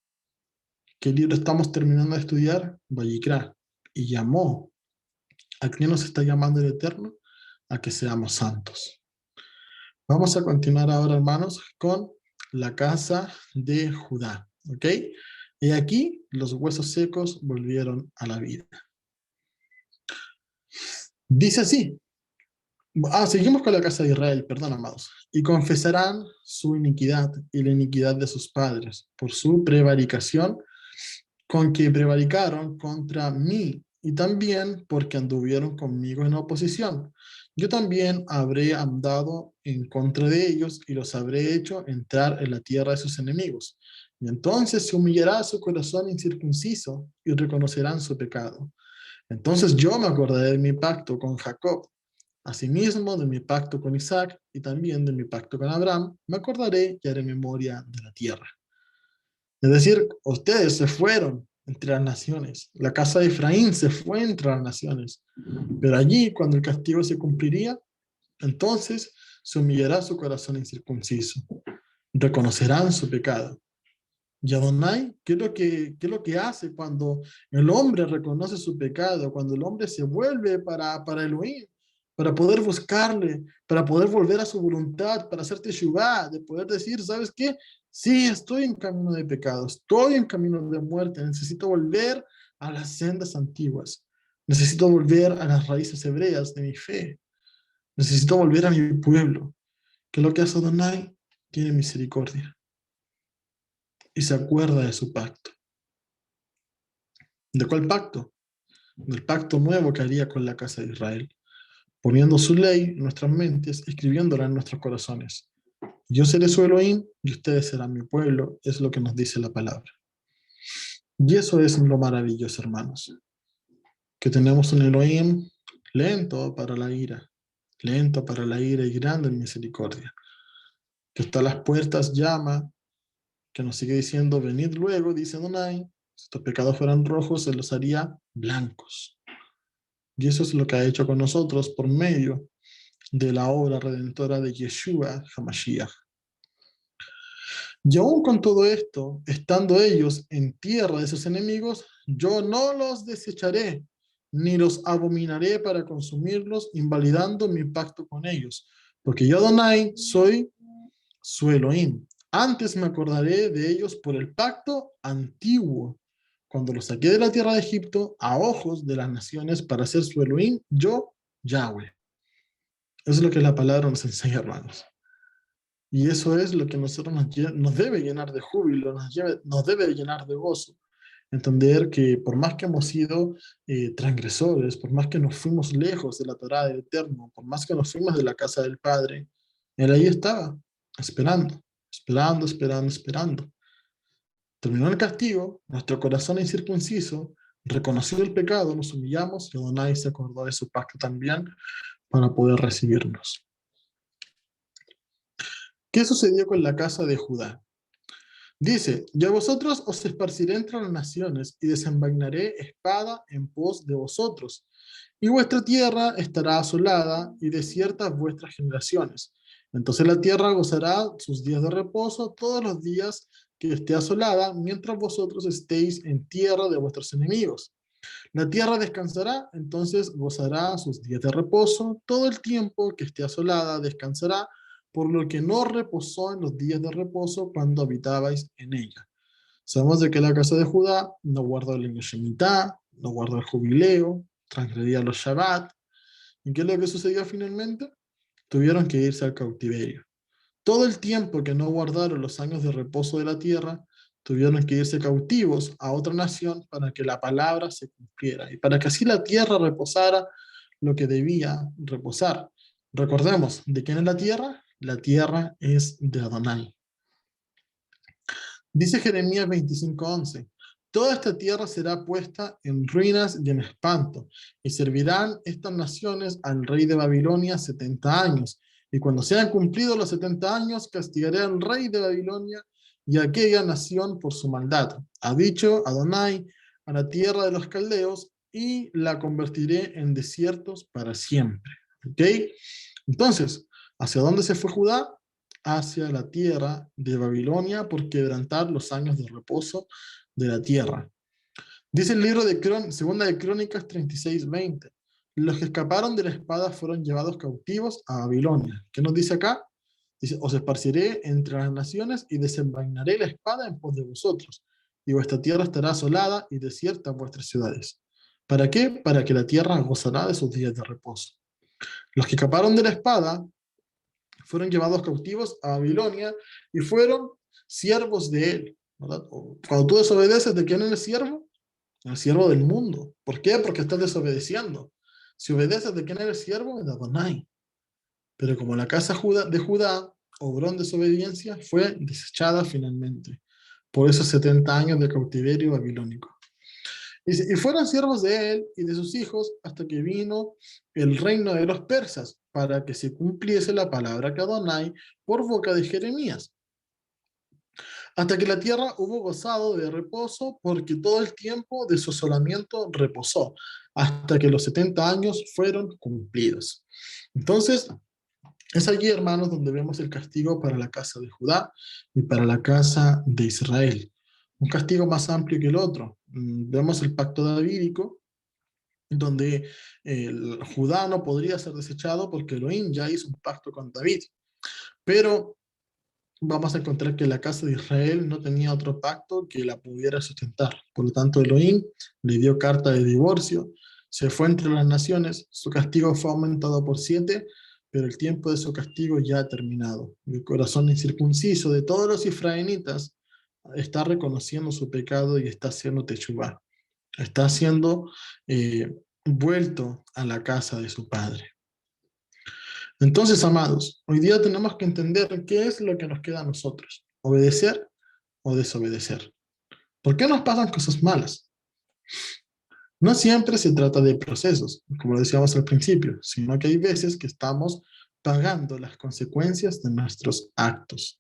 ¿Qué libro estamos terminando de estudiar? Vayikra. Y llamó. ¿A quién nos está llamando el Eterno? A que seamos santos. Vamos a continuar ahora, hermanos, con la casa de Judá. ¿Ok? Y aquí los huesos secos volvieron a la vida. Dice así. Seguimos con la casa de Israel, perdón, amados. Y confesarán su iniquidad y la iniquidad de sus padres por su prevaricación con que prevaricaron contra mí y también porque anduvieron conmigo en oposición. Yo también habré andado en contra de ellos y los habré hecho entrar en la tierra de sus enemigos. Y entonces se humillará su corazón incircunciso y reconocerán su pecado. Entonces yo me acordaré de mi pacto con Jacob, asimismo de mi pacto con Isaac y también de mi pacto con Abraham, me acordaré y haré memoria de la tierra. Es decir, ustedes se fueron entre las naciones. La casa de Efraín se fue entre las naciones. Pero allí, cuando el castigo se cumpliría, entonces se humillará su corazón incircunciso. Reconocerán su pecado. Y Adonai, qué es lo que hace cuando el hombre reconoce su pecado? Cuando el hombre se vuelve para Elohim, para poder buscarle, para poder volver a su voluntad, para hacer teshuvá, de poder decir, ¿sabes qué? Sí, estoy en camino de pecado, estoy en camino de muerte, necesito volver a las sendas antiguas, necesito volver a las raíces hebreas de mi fe, necesito volver a mi pueblo. ¿Qué es lo que hace Adonai? Tiene misericordia y se acuerda de su pacto. ¿De cuál pacto? Del pacto nuevo que haría con la casa de Israel, poniendo su ley en nuestras mentes, escribiéndola en nuestros corazones. Yo seré su Elohim y ustedes serán mi pueblo, es lo que nos dice la palabra. Y eso es lo maravilloso, hermanos, que tenemos un Elohim lento para la ira y grande en misericordia, que está a las puertas, llama, que nos sigue diciendo, venid luego, dice Adonai, si estos pecados fueran rojos, se los haría blancos. Y eso es lo que ha hecho con nosotros por medio de la obra redentora de Yeshua HaMashiach. Y aún con todo esto, estando ellos en tierra de sus enemigos, yo no los desecharé, ni los abominaré para consumirlos, invalidando mi pacto con ellos. Porque yo, Adonai, soy su Elohim. Antes me acordaré de ellos por el pacto antiguo, cuando los saqué de la tierra de Egipto a ojos de las naciones para ser su Elohim, yo, Yahweh. Eso es lo que la palabra nos enseña, hermanos. Y eso es lo que nosotros nos debe llenar de júbilo, nos debe llenar de gozo. Entender que por más que hemos sido transgresores, por más que nos fuimos lejos de la Torá del Eterno, por más que nos fuimos de la casa del Padre, Él ahí estaba, esperando, esperando, esperando, esperando. Terminó el castigo, nuestro corazón incircunciso, reconoció el pecado, nos humillamos y Adonai se acordó de su pacto también para poder recibirnos. ¿Qué sucedió con la casa de Judá? Dice, y a vosotros os esparciré entre las naciones y desenvainaré espada en pos de vosotros. Y vuestra tierra estará asolada y desiertas vuestras generaciones. Entonces la tierra gozará sus días de reposo todos los días que esté asolada, mientras vosotros estéis en tierra de vuestros enemigos. La tierra descansará, entonces gozará sus días de reposo. Todo el tiempo que esté asolada descansará, por lo que no reposó en los días de reposo cuando habitabais en ella. Sabemos de que la casa de Judá no guardó el año Shemitah, no guardó el jubileo, transgredía los Shabbat. ¿Y qué es lo que sucedió finalmente? Tuvieron que irse al cautiverio. Todo el tiempo que no guardaron los años de reposo de la tierra, tuvieron que irse cautivos a otra nación para que la palabra se cumpliera y para que así la tierra reposara lo que debía reposar. Recordemos, ¿de quién es la tierra? La tierra es de Adonai. Dice Jeremías 25:11, toda esta tierra será puesta en ruinas y en espanto, y servirán estas naciones al rey de Babilonia 70 años. Y cuando sean cumplidos los 70 años, castigaré al rey de Babilonia y a aquella nación por su maldad. Ha dicho Adonai a la tierra de los caldeos, y la convertiré en desiertos para siempre. ¿Ok? Entonces, ¿hacia dónde se fue Judá? Hacia la tierra de Babilonia por quebrantar los años de reposo de la tierra. Dice el libro de Segunda de Crónicas 36:20. Los que escaparon de la espada fueron llevados cautivos a Babilonia. ¿Qué nos dice acá? Dice, os esparciré entre las naciones y desenvainaré la espada en pos de vosotros, y vuestra tierra estará asolada y desierta vuestras ciudades. ¿Para qué? Para que la tierra gozará de sus días de reposo. Los que escaparon de la espada fueron llevados cautivos a Babilonia y fueron siervos de él, ¿verdad? Cuando tú desobedeces, ¿de quién eres siervo? El siervo del mundo. ¿Por qué? Porque estás desobedeciendo. Si obedeces, ¿de quién eres siervo? De Adonai. Pero como la casa de Judá obró en desobediencia, fue desechada finalmente por esos 70 años de cautiverio babilónico. Y fueron siervos de él y de sus hijos hasta que vino el reino de los persas, para que se cumpliese la palabra que Adonai por boca de Jeremías. Hasta que la tierra hubo gozado de reposo, porque todo el tiempo de su asolamiento reposó, hasta que los 70 años fueron cumplidos. Entonces, es allí, hermanos, donde vemos el castigo para la casa de Judá y para la casa de Israel. Un castigo más amplio que el otro. Vemos el pacto davídico, donde el Judá no podría ser desechado porque Elohim ya hizo un pacto con David. Pero vamos a encontrar que la casa de Israel no tenía otro pacto que la pudiera sustentar. Por lo tanto, Elohim le dio carta de divorcio, se fue entre las naciones, su castigo fue aumentado por 7, pero el tiempo de su castigo ya ha terminado. El corazón incircunciso de todos los israelitas está reconociendo su pecado y está haciendo teshuvá. Está siendo vuelto a la casa de su padre. Entonces, amados, hoy día tenemos que entender qué es lo que nos queda a nosotros, obedecer o desobedecer. ¿Por qué nos pasan cosas malas? No siempre se trata de procesos, como decíamos al principio, sino que hay veces que estamos pagando las consecuencias de nuestros actos.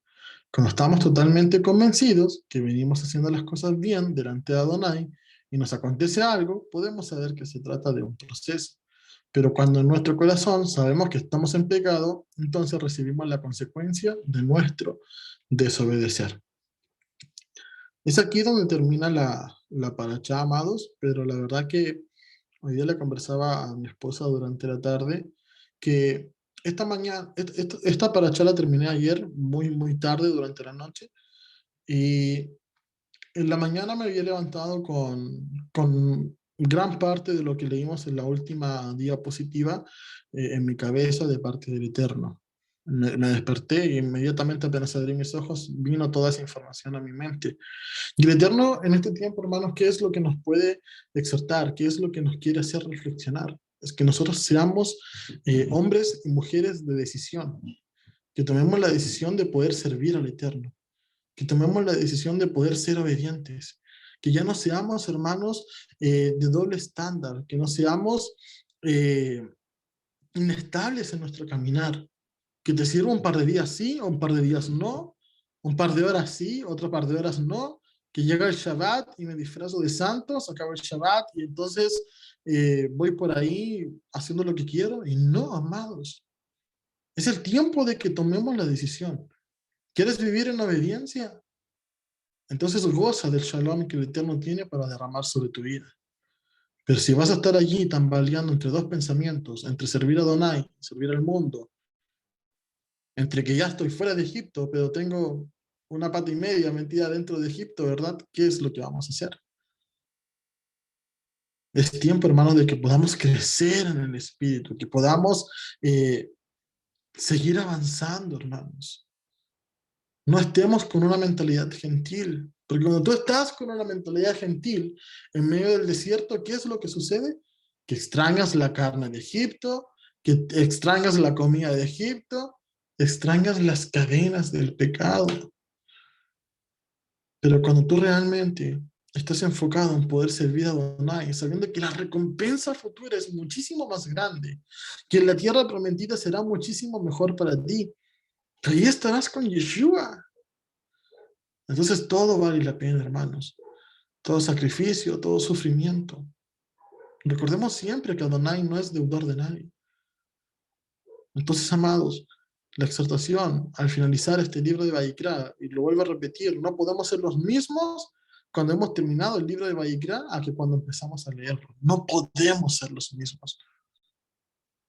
Cuando estamos totalmente convencidos que venimos haciendo las cosas bien delante de Adonai y nos acontece algo, podemos saber que se trata de un proceso. Pero cuando en nuestro corazón sabemos que estamos en pecado, entonces recibimos la consecuencia de nuestro desobedecer. Es aquí donde termina la paracha, amados, pero la verdad que hoy día le conversaba a mi esposa durante la tarde que esta mañana, esta paracha la terminé ayer, muy tarde durante la noche, y en la mañana me había levantado con gran parte de lo que leímos en la última diapositiva en mi cabeza de parte del Eterno. Me desperté y inmediatamente apenas abrí mis ojos vino toda esa información a mi mente. Y el Eterno en este tiempo, hermanos, ¿qué es lo que nos puede exhortar? ¿Qué es lo que nos quiere hacer reflexionar? Es que nosotros seamos hombres y mujeres de decisión, que tomemos la decisión de poder servir al Eterno, que tomemos la decisión de poder ser obedientes, que ya no seamos hermanos de doble estándar, que no seamos inestables en nuestro caminar, que te sirva un par de días sí, o un par de días no, un par de horas sí, otro par de horas no, que llega el Shabbat y me disfrazo de santos, acaba el Shabbat y entonces voy por ahí haciendo lo que quiero, y no, amados. Es el tiempo de que tomemos la decisión. ¿Quieres vivir en obediencia? Entonces goza del shalom que el Eterno tiene para derramar sobre tu vida. Pero si vas a estar allí tambaleando entre dos pensamientos, entre servir a Adonai, servir al mundo, entre que ya estoy fuera de Egipto, pero tengo una pata y media metida dentro de Egipto, ¿verdad? ¿Qué es lo que vamos a hacer? Es tiempo, hermanos, de que podamos crecer en el Espíritu, que podamos seguir avanzando, hermanos. No estemos con una mentalidad gentil, porque cuando tú estás con una mentalidad gentil en medio del desierto, ¿qué es lo que sucede? Que extrañas la carne de Egipto, que extrañas la comida de Egipto, extrañas las cadenas del pecado. Pero cuando tú realmente estás enfocado en poder servir a Adonai, sabiendo que la recompensa futura es muchísimo más grande, que la tierra prometida será muchísimo mejor para ti, ahí estarás con Yeshua. Entonces todo vale la pena, hermanos. Todo sacrificio, todo sufrimiento. Recordemos siempre que Adonai no es deudor de nadie. Entonces, amados, la exhortación al finalizar este libro de Vayikra, y lo vuelvo a repetir, no podemos ser los mismos cuando hemos terminado el libro de Vayikra a que cuando empezamos a leerlo. No podemos ser los mismos.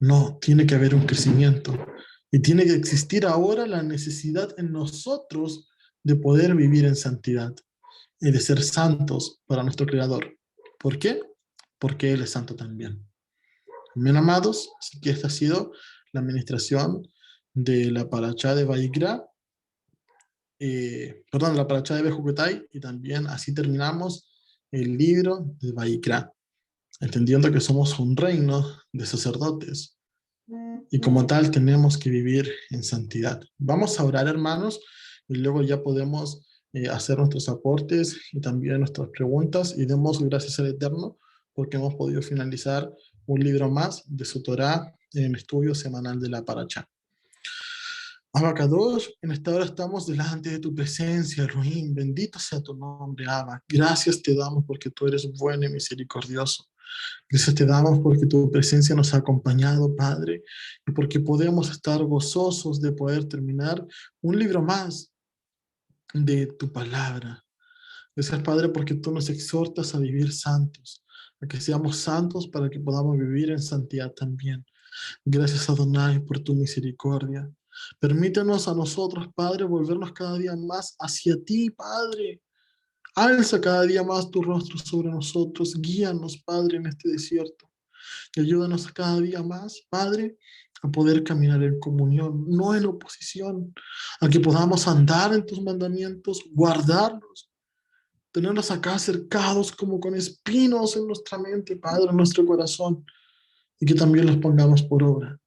No, tiene que haber un crecimiento. Y tiene que existir ahora la necesidad en nosotros de poder vivir en santidad y de ser santos para nuestro Creador. ¿Por qué? Porque Él es santo también. Bien, amados, así que esta ha sido la administración de la paracha de Vayikra, la paracha de Bejucotai, y también así terminamos el libro de Vayikra, entendiendo que somos un reino de sacerdotes y como tal tenemos que vivir en santidad. Vamos a orar, hermanos, y luego ya podemos hacer nuestros aportes y también nuestras preguntas, y demos gracias al Eterno porque hemos podido finalizar un libro más de su Torá en el estudio semanal de la Paracha. Abacadosh, en esta hora estamos delante de tu presencia, Elohim, bendito sea tu nombre, Abba. Gracias te damos porque tú eres bueno y misericordioso. Gracias te damos porque tu presencia nos ha acompañado, Padre, y porque podemos estar gozosos de poder terminar un libro más de tu palabra. Gracias, Padre, porque tú nos exhortas a vivir santos, a que seamos santos para que podamos vivir en santidad también. Gracias, Adonai, por tu misericordia. Permítanos a nosotros, Padre, volvernos cada día más hacia ti, Padre. Alza cada día más tu rostro sobre nosotros. Guíanos, Padre, en este desierto. Y ayúdanos cada día más, Padre, a poder caminar en comunión, no en oposición, a que podamos andar en tus mandamientos, guardarlos, tenerlos acá cercados como con espinos en nuestra mente, Padre, en nuestro corazón, y que también los pongamos por obra.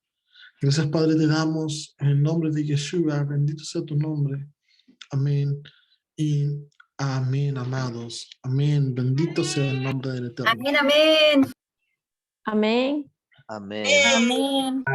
Gracias, Padre, te damos en el nombre de Yeshua, bendito sea tu nombre. Amén y amén, amados. Amén, bendito sea el nombre del Eterno. Amén, amén. Amén. Amén. Amén.